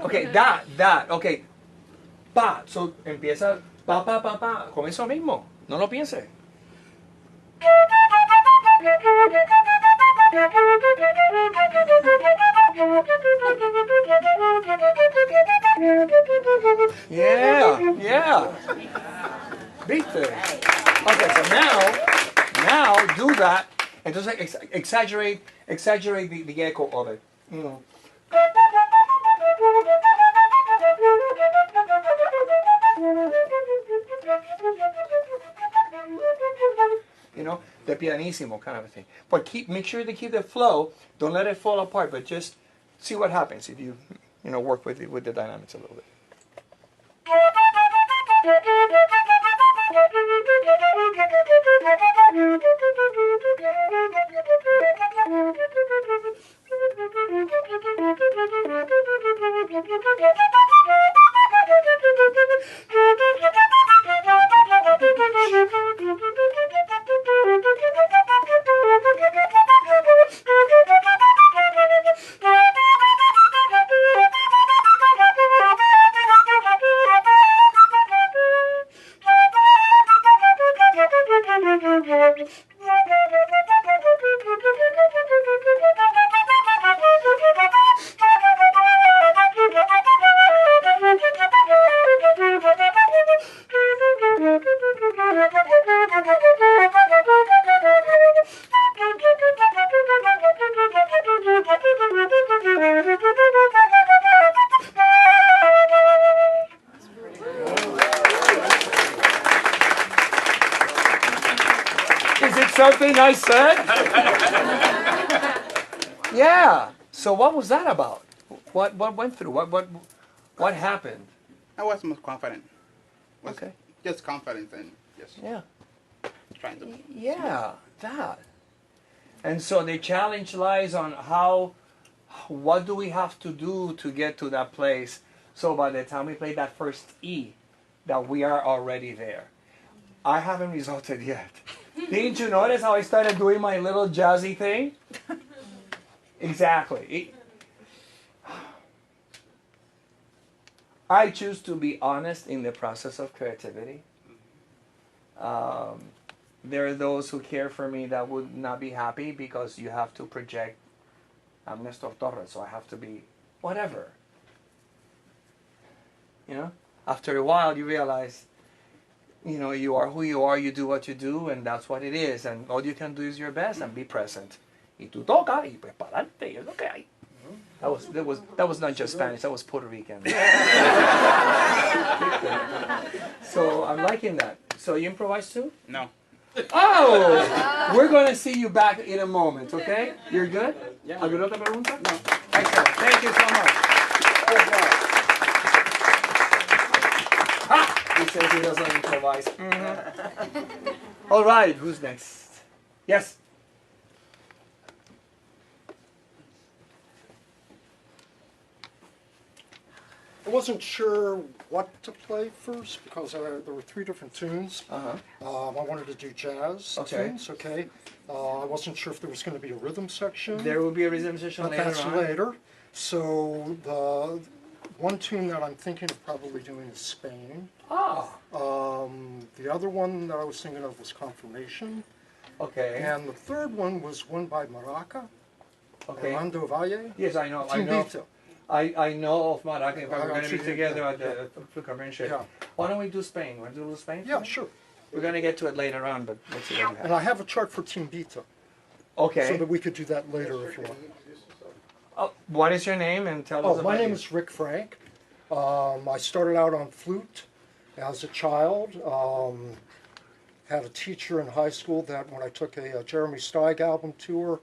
Okay, that, okay. Pa, so empieza pa, pa, pa, pa, con eso mismo. No lo piense. Yeah, yeah. ¿Viste? Okay, so now do that. Entonces exaggerate the echo of it. You know. You know, the pianissimo kind of a thing. But make sure to keep the flow. Don't let it fall apart. But just see what happens if you work with the dynamics a little bit. Something I said? Yeah. So what was that about? What went through? What happened? I was most confident. Okay. Just confident and just trying to. Yeah, that. And so the challenge lies on what do we have to do to get to that place? So by the time we play that first E, that we are already there. I haven't resulted yet. Didn't you notice how I started doing my little jazzy thing? Exactly. I choose to be honest in the process of creativity. There are those who care for me that would not be happy because you have to project, I'm Nestor Torres, so I have to be whatever. You know? After a while you realize, you are who you are, you do what you do, and that's what it is. And all you can do is your best and be present. Y tú toca, y pues pa'lante, es lo que hay. That was not just Spanish, that was Puerto Rican. So I'm liking that. So you improvise too? No. Oh! We're going to see you back in a moment, okay? You're good? Yeah. ¿Alguna otra pregunta? No. Excellent. Thank you so much. Good job. He says he doesn't improvise. Mm-hmm. All right, who's next? Yes? I wasn't sure what to play first because there were 3 different tunes. Uh-huh. I wanted to do jazz tunes, okay. I wasn't sure if there was going to be a rhythm section. There will be a rhythm section later that's on. later. So the one tune that I'm thinking of probably doing is Spain. Ah. The other one that I was thinking of was Confirmation. Okay. And the third one was one by Maraca. Okay. Armando Valle. Yes, I know. I know of Maraca. In fact, we're going to be together at the Flute convention. Yeah. Why don't we do Spain? Want to do a little Spain? Yeah, sure. We're going to get to it later on, but let's see what we have. And I have a chart for Timbita. Okay. So that we could do that later if you want. Oh, what is your name and tell us about my name you. is Ric Frank. I started out on flute as a child. Had a teacher in high school that when I took a Jeremy Steig album tour,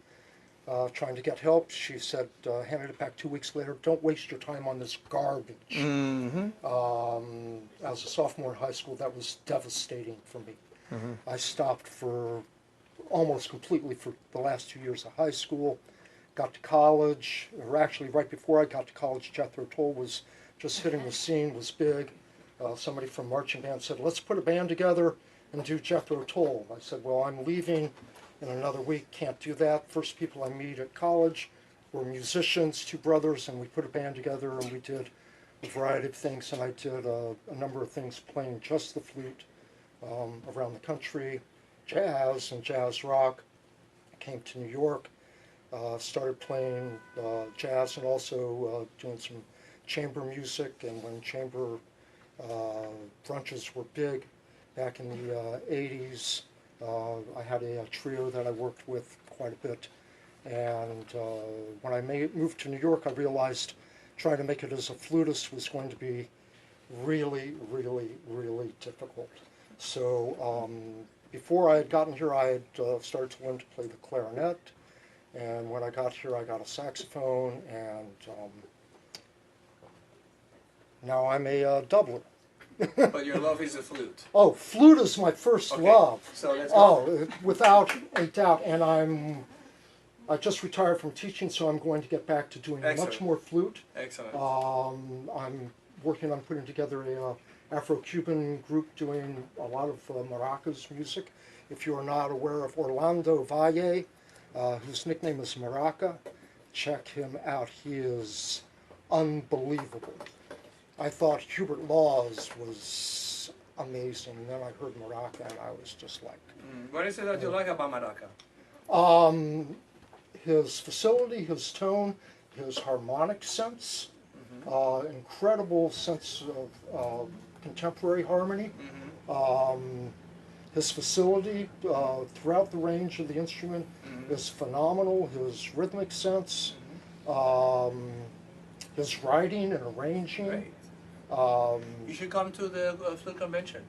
trying to get help. She said, handed it back 2 weeks later, don't waste your time on this garbage. Mm-hmm. As a sophomore in high school, that was devastating for me. Mm-hmm. I stopped for almost completely for the last 2 years of high school. Got to college, or actually right before I got to college, Jethro Tull was just hitting the scene, was big. Somebody from marching band said, let's put a band together and do Jethro Tull. I said, well, I'm leaving in another week, can't do that. First people I meet at college were musicians, 2 brothers, and we put a band together and we did a variety of things. And I did a number of things playing just the flute around the country, jazz and jazz rock. I came to New York, started playing jazz and also doing some chamber music. And when chamber brunches were big back in the 80s, I had a trio that I worked with quite a bit. And when I moved to New York, I realized trying to make it as a flutist was going to be really, really, really difficult. So before I had gotten here, I had started to learn to play the clarinet. And when I got here, I got a saxophone, and now I'm a doubler. But your love is the flute. Oh, flute is my first love. So let's go. Oh, without a doubt. And I just retired from teaching, so I'm going to get back to doing Excellent. much more flute. Excellent. I'm working on putting together a Afro-Cuban group doing a lot of maracas music. If you are not aware of Orlando Valle, whose nickname is Maraca, check him out. He is unbelievable. I thought Hubert Laws was amazing, and then I heard Maraca, and I was just like... What is it that you like about Maraca? His facility, his tone, his harmonic sense, incredible sense of contemporary harmony. His facility throughout the range of the instrument is phenomenal. His rhythmic sense, his writing and arranging. Great. You should come to the flute convention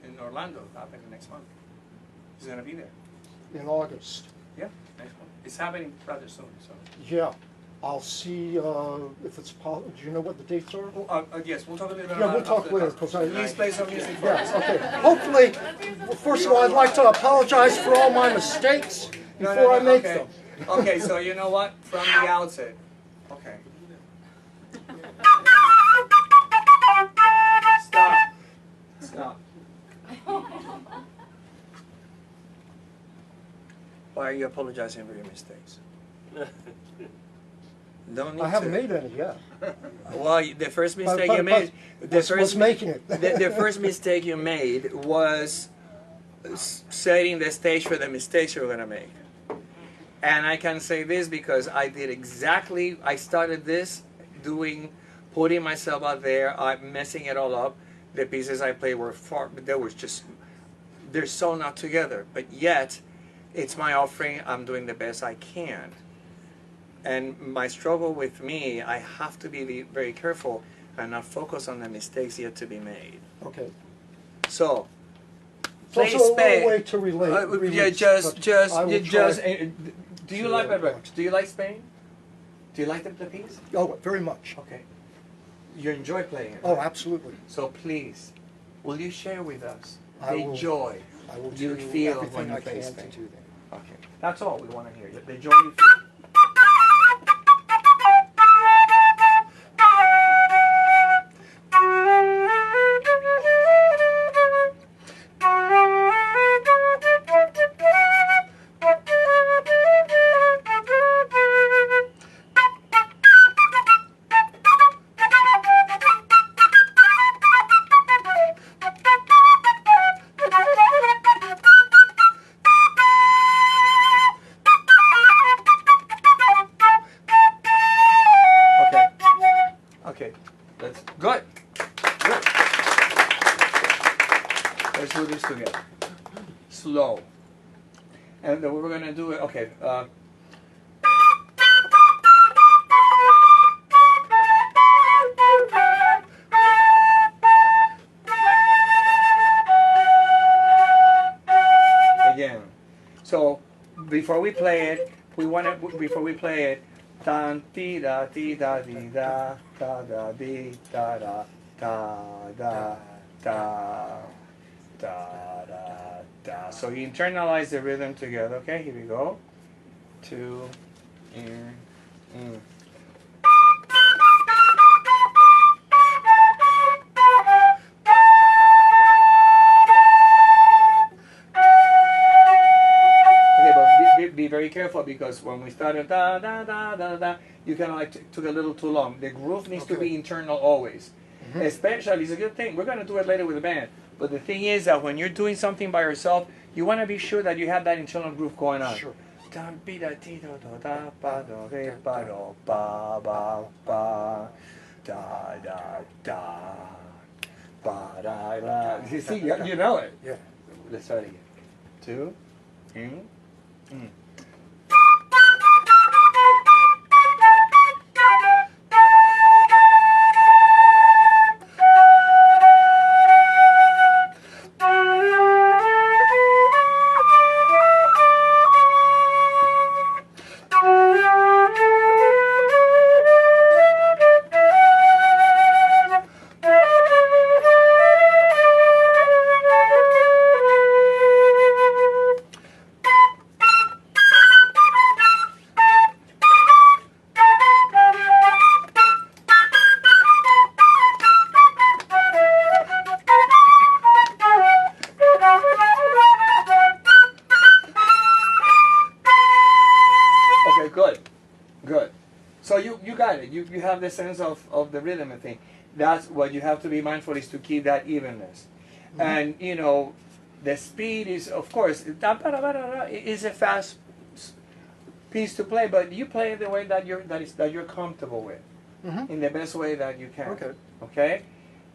in Orlando, happening next month. He's going to be there. In August. Yeah, next month. It's happening rather soon. So. Yeah. I'll see if it's possible. Do you know what the dates are? Yes, we'll talk a little bit Yeah, about we'll talk after the later, class. 'cause Please play some music for us. Yeah, okay. Hopefully, well, first of all, I'd like to apologize for all my mistakes before I make okay. them. Okay, so you know what? From the outset. Okay. Stop. Stop. Why are you apologizing for your mistakes? Don't need I haven't to. made any yet. Well, the first mistake But you made. what's making it? the first mistake you made was setting the stage for the mistakes you're going to make. And I can say this because I did exactly. I started this putting myself out there, messing it all up. The pieces I played were they're so not together. But yet, it's my offering. I'm doing the best I can. And my struggle with me, I have to be very careful and not focus on the mistakes yet to be made. Okay. So, It's play also a Spain. little way to relate. Yeah, do you like to- Do you like Spain? Do you like the piece? Oh, very much. Okay. You enjoy playing it. Oh, right? absolutely. So please, will you share with us I the will- joy I will you do feel everything when you I play can Spain? to do that. Okay. That's all we want to hear. The joy you feel. Okay, let's good. Good. Let's do this together. Slow. And then we're gonna do it. Okay. Again. So before we play it, we want to, before we play it, tan ti da di da da di da da da da da da. So you internalize the rhythm together. Okay, here we go. 2 Be very careful, because when we started da da da da da, you kind of like took a little too long. The groove needs to be internal always. Especially, it's a good thing. We're going to do it later with the band. But the thing is that when you're doing something by yourself, you want to be sure that you have that internal groove going on. Sure. You see, you know it. Yeah. Let's try it again. 2 You have the sense of the rhythm and thing. That's what you have to be mindful, is to keep that evenness. And you know, the speed is, of course, is a fast piece to play, but you play it the way that you're comfortable with, in the best way that you can. Okay.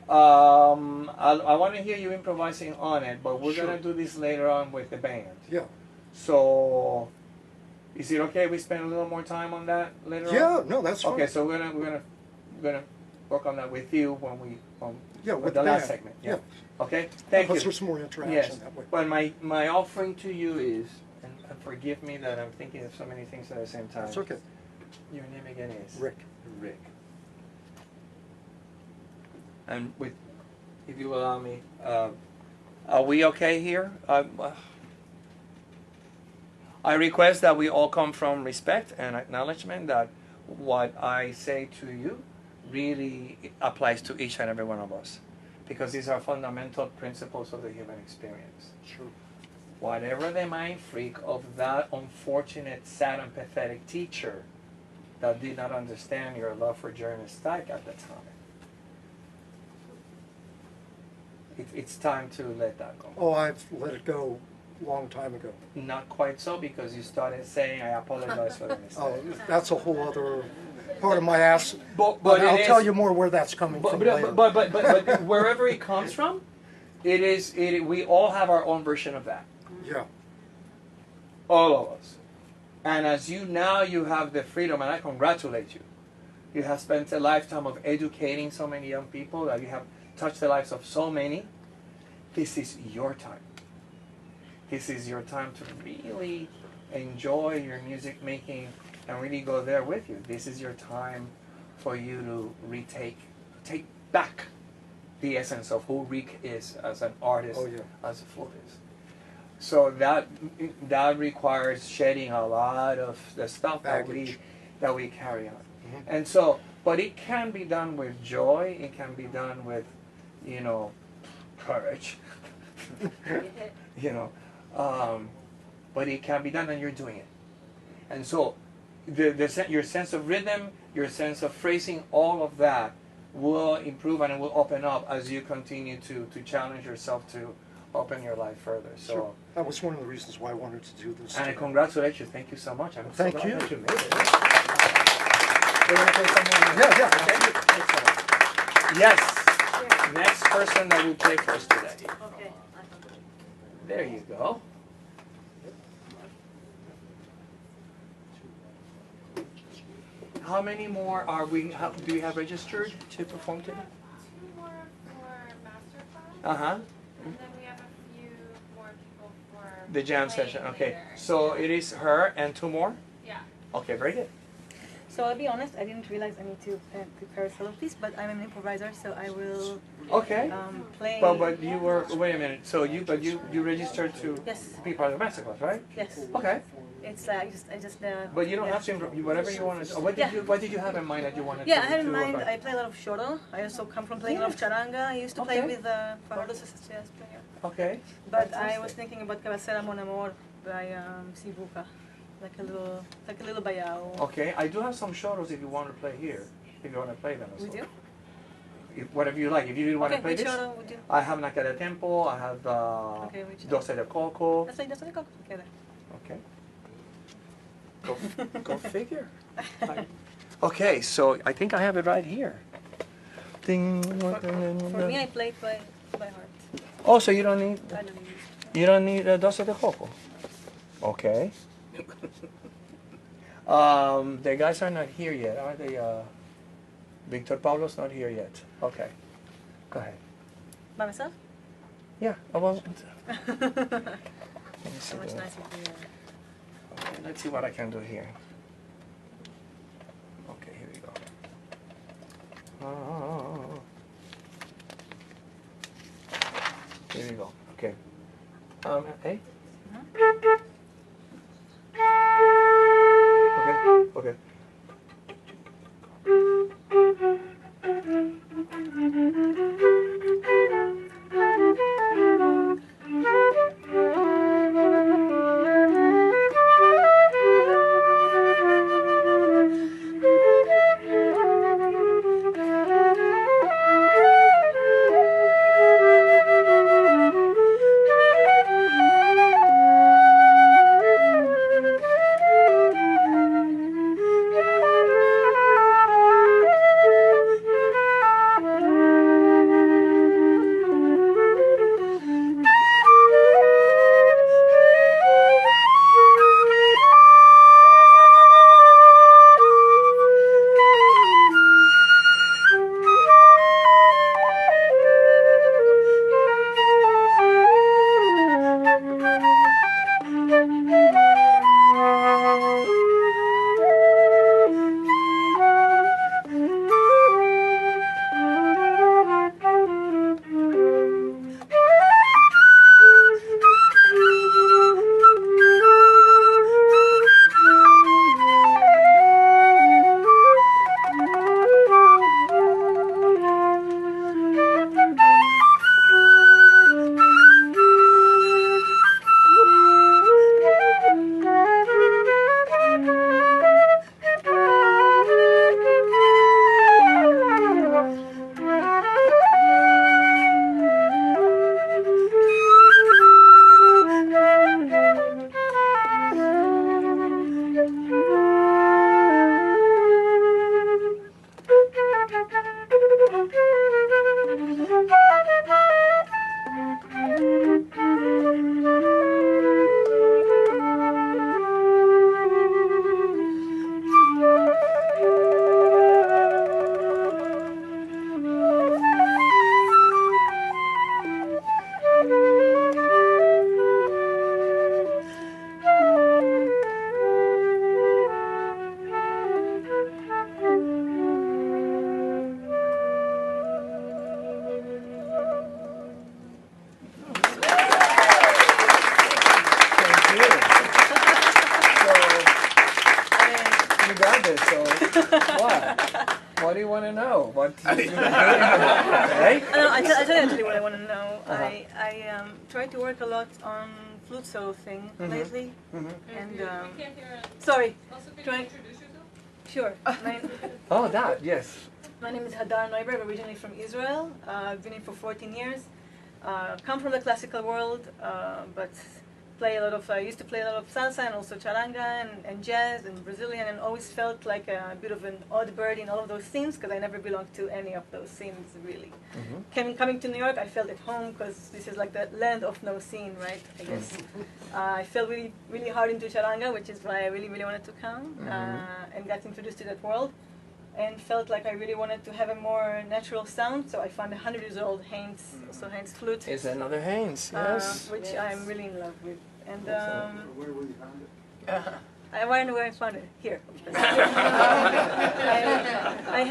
I want to hear you improvising on it, but we're gonna do this later on with the band. Yeah. So. Is it okay if we spend a little more time on that later on? Yeah, no, that's fine. Okay, so we're gonna work on that with you when we with the last segment. Yeah. Okay. Thank you. Let's do some more interaction that way. But my offering to you is, and forgive me that I'm thinking of so many things at the same time. That's okay. Your name again is Rick. Rick. And with, if you allow me, are we okay here? I request that we all come from respect and acknowledgement that what I say to you really applies to each and every one of us, because these are fundamental principles of the human experience. Sure. Whatever the mind freak of that unfortunate, sad, and pathetic teacher that did not understand your love for German Steig at the time, it's time to let that go. Oh, I've let it go long time ago. Not quite so, because you started saying, I apologize for the mistake. Oh, that's a whole other part of my ass. But I'll tell you more where that's coming from later. But wherever it comes from, we all have our own version of that. Yeah. All of us. And as you have the freedom, and I congratulate you. You have spent a lifetime of educating so many young people, that you have touched the lives of so many. This is your time. This is your time to really enjoy your music making and really go there with you. This is your time for you to take back the essence of who Ric is as an artist, as a flutist. So that requires shedding a lot of the stuff that we carry on. And so, but it can be done with joy. It can be done with, courage. But it can be done, and you're doing it. And so your sense of rhythm, your sense of phrasing, all of that will improve and it will open up as you continue to challenge yourself to open your life further. So sure. That was one of the reasons why I wanted to do this. And congratulations. Thank you so much. I'm Thank so glad you. that you made it. We're going to play something. Yeah. Yes. Next person that will play first today. Okay. There you go. How many more are we? Do you have registered to perform today? 2 more for Masterclass. And then we have a few more people for the jam playing session. Okay. later. So it is her and 2 more? Yeah. Okay, very good. So I'll be honest, I didn't realize I need to prepare a solo piece, but I'm an improviser, so I will Okay. play. But you were, wait a minute. So you registered to Yes. be part of the masterclass, right? Yes. Okay. It's I just. But you don't yeah. have to whatever you want to. What did you have in mind that you wanted to? Yeah, I had in to mind. about? I play a lot of choro. I also come from playing a lot of charanga. I used to play Okay. with Doce de Coco. Okay. But I was thinking about Cabecera Mon Amor by Sibuca, like a little bayao. Okay. I do have some shoros if you want to play here. If you want to play them. We do? Whatever you like. If you want to play which this. choro would you? I have Nakada Tempo. I have which Doce de Coco. Let's play Doce de Coco together. Okay. Go figure. Okay, so I think I have it right here. Ding. For me, I play it by heart. Oh, so you don't need I don't use. Doce de Coco. Okay. The guys are not here yet, are they? Victor Pablo's not here yet. Okay. Go ahead. By myself? Yeah. Oh, well, So much nicer for you. okay, let's see what I can do here. Okay, here we go. Here we go. Okay. Hey. Okay. Okay. What do you want to know? What you been doing? Right? I tell you actually what I want to know. I tried to work a lot on flute solo thing lately, and sorry. Also, can Trying- you introduce yourself? Sure. Oh, that, yes. My name is Hadar Neuber. I'm originally from Israel. I've been here for 14 years. Come from the classical world, but used to play a lot of salsa and also charanga and jazz and Brazilian, and always felt like a bit of an odd bird in all of those scenes because I never belonged to any of those scenes really. Coming to New York, I felt at home because this is like the land of no scene, right? I guess. I fell really, really hard into charanga, which is why I really, really wanted to come and got introduced to that world. And felt like I really wanted to have a more natural sound, so I found 100 years old Haynes, also Haynes Flute, It's another Haynes, yes. which I'm really in love with. And Where will you find it? I wonder where I found it. Here. I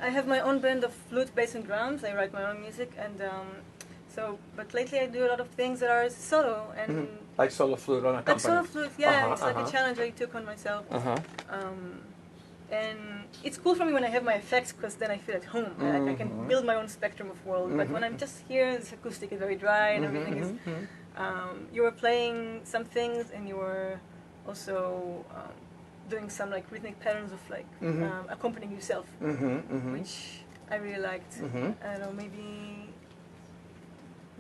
have my own band of flute, bass, and drums. I write my own music, and but lately I do a lot of things that are solo and like solo flute on a company. like solo flute. Yeah, it's like uh-huh. a challenge I took on myself. Uh-huh. And it's cool for me when I have my effects, because then I feel at home. Like I can build my own spectrum of world. But when I'm just here, this acoustic is very dry, and everything is. You were playing some things, and you were also doing some like rhythmic patterns of like accompanying yourself, which I really liked. I don't know, maybe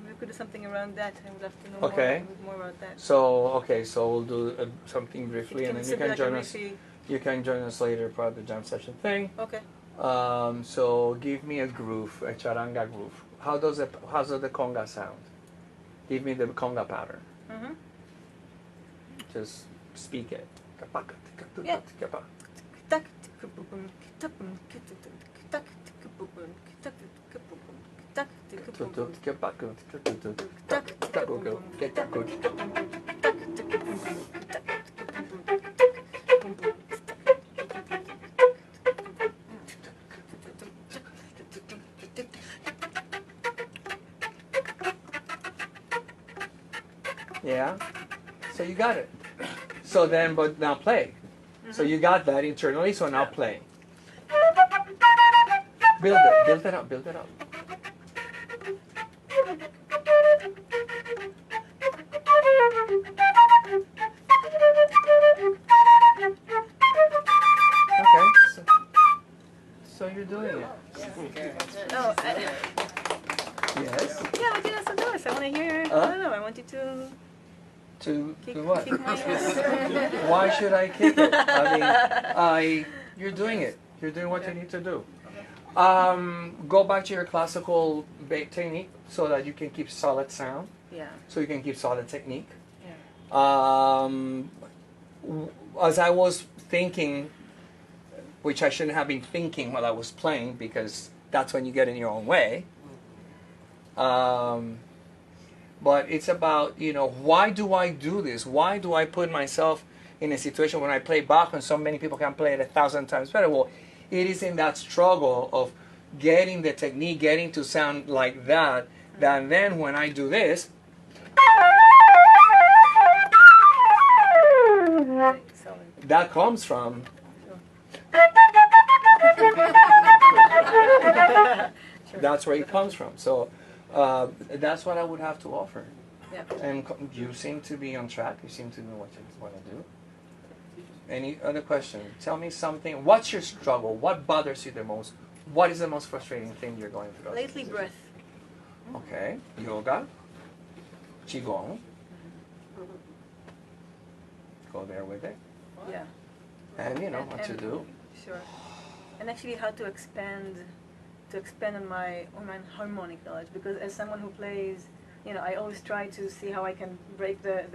we could do something around that. I would love to know more about that. So we'll do something briefly, and then you can like join us. You can join us later for the jam session thing. Okay. So give me a groove, a charanga groove. How does the conga sound? Give me the conga pattern. Just speak it. Yeah. Yeah. So you got it. So then, but now play. So you got that internally, so now play. Build it up. Okay, so you're doing it. Oh, Yes. yeah, I think that's the Doris. I want to hear. I don't know. I want you to. To Kick what? my ass. Why should I kick it? I mean, you're doing it. You're doing what you need to do. Go back to your classical technique so that you can keep solid sound. Yeah. So you can keep solid technique. Yeah. As I was thinking, which I shouldn't have been thinking while I was playing, because that's when you get in your own way. But it's about, why do I do this? Why do I put myself in a situation when I play Bach and so many people can play it 1,000 times better? Well, it is in that struggle of getting the technique, getting to sound like that then when I do this, that comes from. That's where it comes from. So that's what I would have to offer. Yeah. And you seem to be on track. You seem to know what you want to do. Any other question? Tell me something. What's your struggle? What bothers you the most? What is the most frustrating thing you're going through? Lately, breath. Okay. Yoga. Qigong. Go there with it. Yeah. And you know what to do. Sure. And actually how to expand on my harmonic knowledge, because as someone who plays, I always try to see how I can break the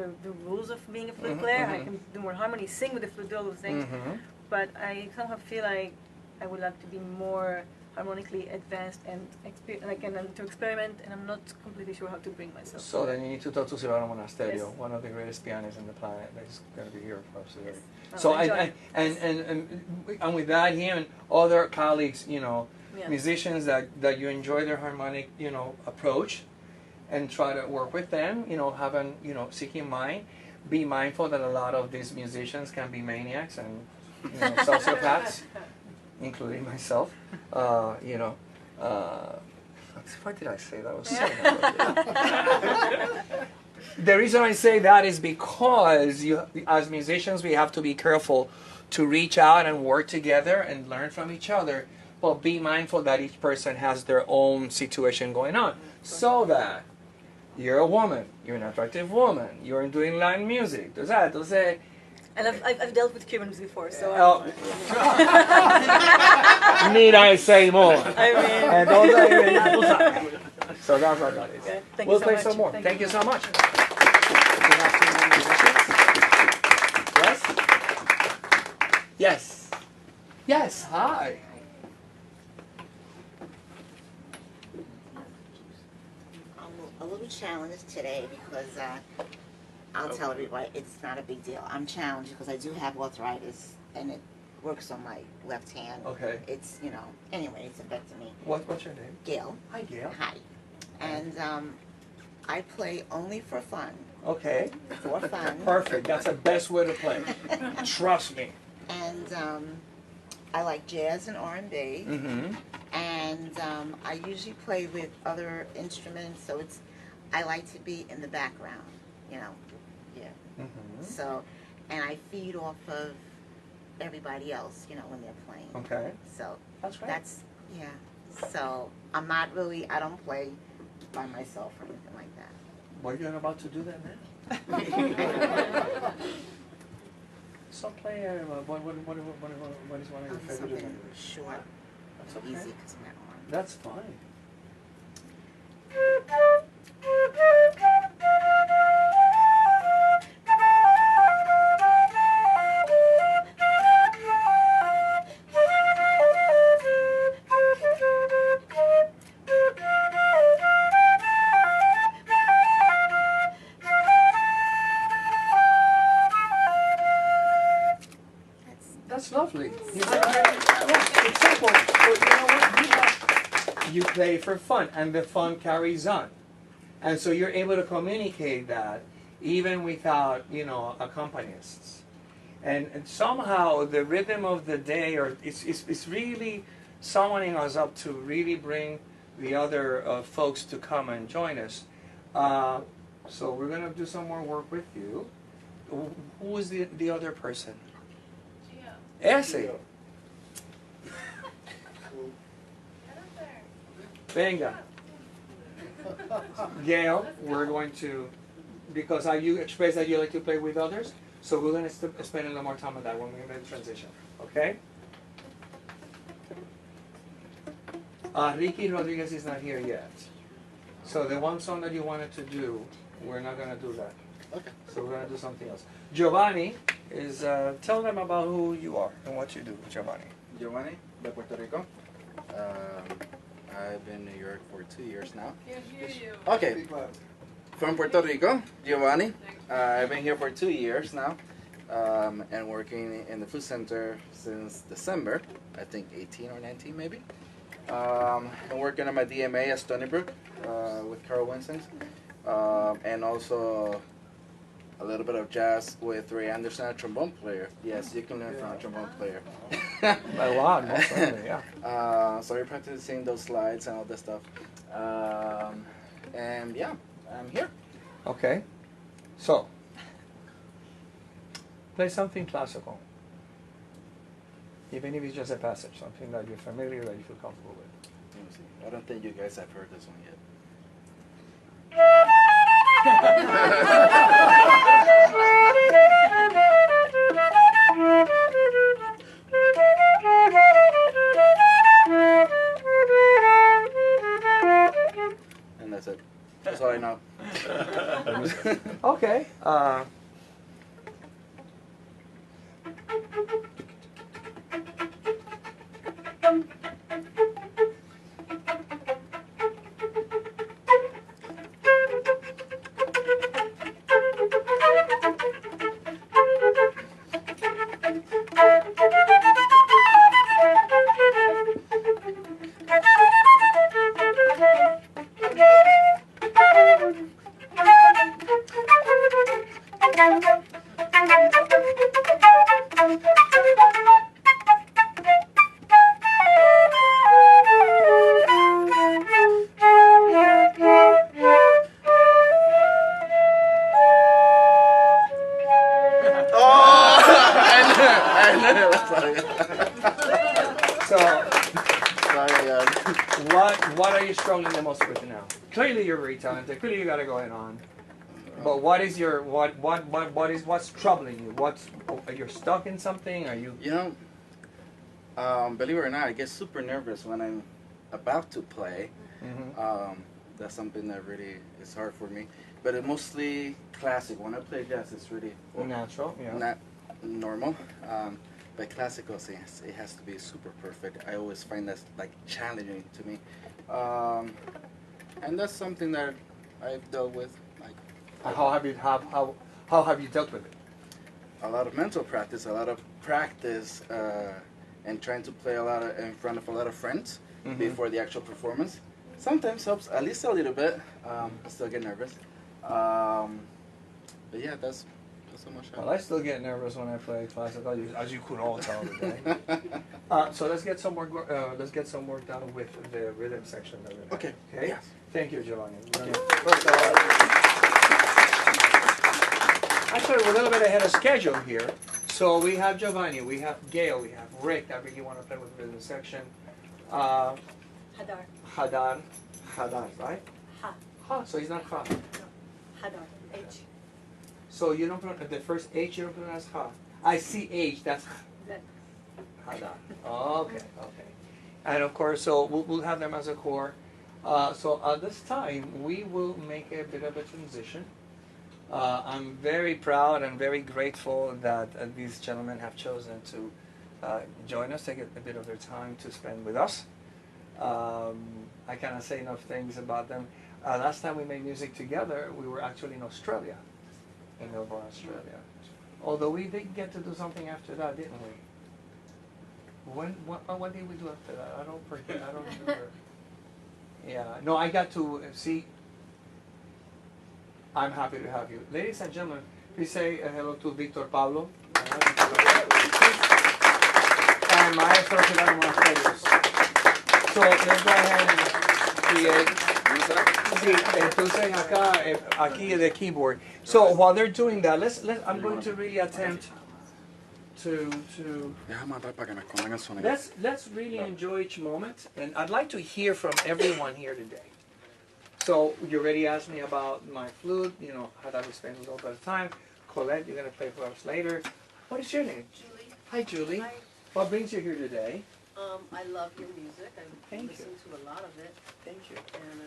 rules of being a flute player. I can do more harmony, sing with the flute, do all those things. But I somehow feel like I would like to be more harmonically advanced and to experiment, and I'm not completely sure how to bring myself. So then you need to talk to Silvano Monasterio, one of the greatest pianists on the planet. That's going to be here for us today. Oh, So and with that, him and other colleagues, musicians that you enjoy their harmonic, approach, and try to work with them, having, seeking mind. Be mindful that a lot of these musicians can be maniacs and sociopaths, including myself. Why did I say that? I was saying that. The reason I say that is because as musicians, we have to be careful to reach out and work together and learn from each other, but be mindful that each person has their own situation going on, so that you're a woman, you're an attractive woman, you're doing Latin music, And I've dealt with Cubans before, so. Need I say more? I mean. And so that's what that is. Okay, thank We'll you so play much. some more. Thank you so much. Yes. Yes. Hi. I'm a little challenged today because I'll tell everybody it's not a big deal. I'm challenged because I do have arthritis and it works on my left hand. Okay. It's, you know, anyway, it's affecting me. What's your name? Gail. Hi, Gail. Hi. And I play only for fun. Okay. For fun. Perfect. That's the best way to play. Trust me. And I like jazz and R&B. Mm-hmm. And I usually play with other instruments, so I like to be in the background, you know. Yeah. Mm-hmm. So, and I feed off of everybody else, you know, when they're playing. Okay. So That's great. yeah. So I'm not really, I don't play by myself or anything like that. Well, you're about to do that now. So play. What is one of your favorite? Something short, That's okay. easy, because my arm. That's fine. That's lovely. It's simple. But you know what? You play for fun, and the fun carries on. And so you're able to communicate that even without, you know, accompanists. And somehow the rhythm of the day, or it's really summoning us up to really bring the other folks to come and join us. So we're going to do some more work with you. Who is the other person? Ese. Venga. Gail, we're going to, because you expressed that you like to play with others, so we're going to spend a little more time on that when we make the transition. Okay? Ricky Rodriguez is not here yet. So the one song that you wanted to do, we're not going to do that. Okay. So we're going to do something else. Giovanni is, tell them about who you are and what you do, Giovanni. Giovanni, de Puerto Rico. I've been in New York for 2 years now. Can't hear you. Okay. From Puerto Rico, Giovanni. I've been here for 2 years now, and working in the Flute Center since December, I think 18 or 19 maybe. I'm working on my DMA at Stony Brook with Carol Winston, and also a little bit of jazz with Ray Anderson, a trombone player. Yes, you can learn from a trombone player. A lot, most certainly, yeah. So we're practicing those slides and all this stuff. And yeah, I'm here. Okay. So, play something classical. Even if it's just a passage, something that you're familiar, that you feel comfortable with. Let me see. I don't think you guys have heard this one yet. And that's it. That's all I know. Okay. What are you struggling the most with now? Clearly you're very talented. Clearly you got it going on. But what is your what's troubling you? Are you stuck in something? Are you? You know, believe it or not, I get super nervous when I'm about to play. Mm-hmm. That's something that really is hard for me. But it's mostly classic. When I play jazz, it's really natural, yeah. Not normal. But classical, it has to be super perfect. I always find that's like challenging to me, and that's something that I've dealt with. Like, how How have you dealt with it? A lot of mental practice, a lot of practice, and trying to play a lot in front of a lot of friends before the actual performance. Sometimes helps at least a little bit. I still get nervous. But yeah, that's so much fun. Well, I still get nervous when I play classical, as you could all tell today. So let's get some work. Let's get some work done with the rhythm section. That we have. Okay. Okay. Yes. Thank you, Giovanni. Okay. Actually, we're a little bit ahead of schedule here. So we have Giovanni, we have Gail, we have Rick. I really want to play with the rhythm section. Hadar. Hadar, right? Ha. Ha. So he's not ha. Hadar. H. So you don't pronounce the first H. You don't pronounce ha. I see H. That's That. Hadar. Okay. Okay. And of course, so we'll have them as a core. So at this time, we will make a bit of a transition. I'm very proud and very grateful that these gentlemen have chosen to join us, take a bit of their time to spend with us. I cannot say enough things about them. Last time we made music together, we were actually in Australia, in Melbourne, Australia. Although we did get to do something after that, didn't we? What did we do after that? I don't remember. Yeah, no, I got to see. I'm happy to have you. Ladies and gentlemen, please say hello to Victor Pablo. And Maestro Giovanni Perez. So let's go ahead and create. Sí, entonces aquí the keyboard. So while they're doing that, I'm going to really attempt to let's really enjoy each moment, and I'd like to hear from everyone here today. So you already asked me about my flute, you know, how that we spend a little bit of time. Colette, you're going to play for us later. What is your name? Julie. Hi, Julie. Hi. What brings you here today? I love your music. I Thank listen to a lot of it. Thank you. And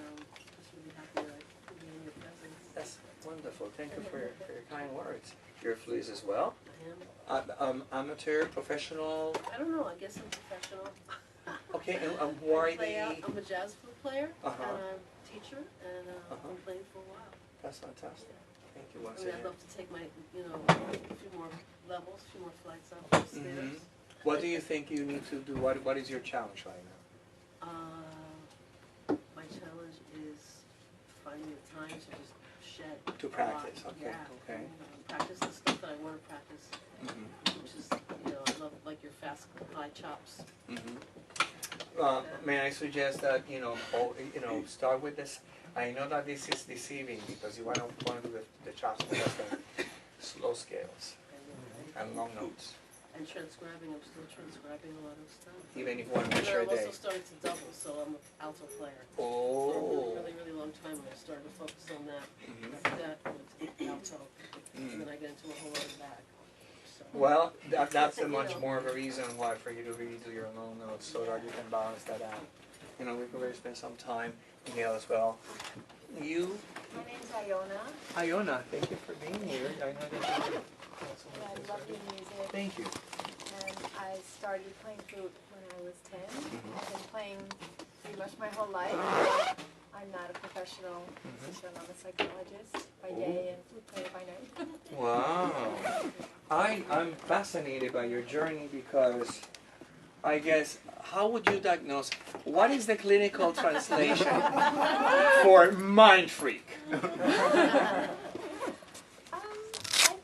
just really happy that I could be in your presence. That's wonderful. Thank you for your kind words. You're a flutist as well? I am. Amateur, professional? I don't know. I guess I'm professional. Okay, and who are I'm a jazz flute player, and I'm a teacher, and I've been playing for a while. That's fantastic. Thank you once I mean, again. I'd love to take my, a few more levels, a few more flights up the stairs. What do you think you need to do? What is your challenge right now? My challenge is finding the time to just shed. To practice, okay, Yeah. okay. Practice the stuff that I want to practice, which is, I love like your fast high chops. May I suggest that start with this? I know that this is deceiving because you want to do the chops with the slow scales and long notes. And transcribing, I'm still transcribing a lot of stuff. Even if you want to measure a I've day. also started to double, so I'm an alto player. Oh. For a really, really long time, I started to focus on that. That alto, and then I get into a whole other bag. So. Well, that's a much more of a reason why for you to really do your long notes so that you can balance that out. We could really spend some time, Gail as well. You? My name's Iona. Iona, thank you for being here. I know that you I love your music. Thank you. And I started playing flute when I was 10. I've been playing pretty much my whole life. I'm not a professional musician. I'm a psychologist by day and flute player by night. Wow. I'm fascinated by your journey because I guess, how would you diagnose, what is the clinical translation for mind freak? I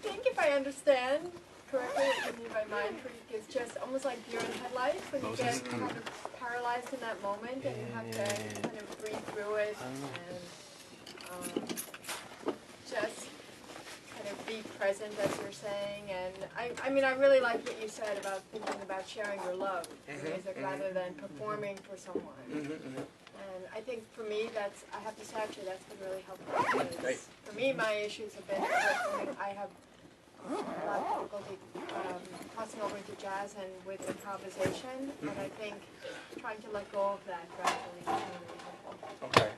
think if I understand correctly what you mean by mind freak is just almost like deer in headlights when you get kind of paralyzed in that moment and you have to kind of breathe through it and just kind of be present as you're saying. And I mean, I really like what you said about thinking about sharing your love in music rather than performing for someone. And I think for me, I have to say actually that's been really helpful. Because for me, my issues have been that I have a lot of difficulty crossing over into jazz and with improvisation. And I think trying to let go of that gradually is really helpful. Okay.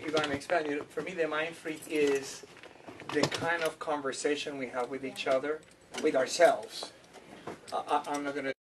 If I'm expanding, for me the mind freak is the kind of conversation we have with each other, with ourselves. I'm not going to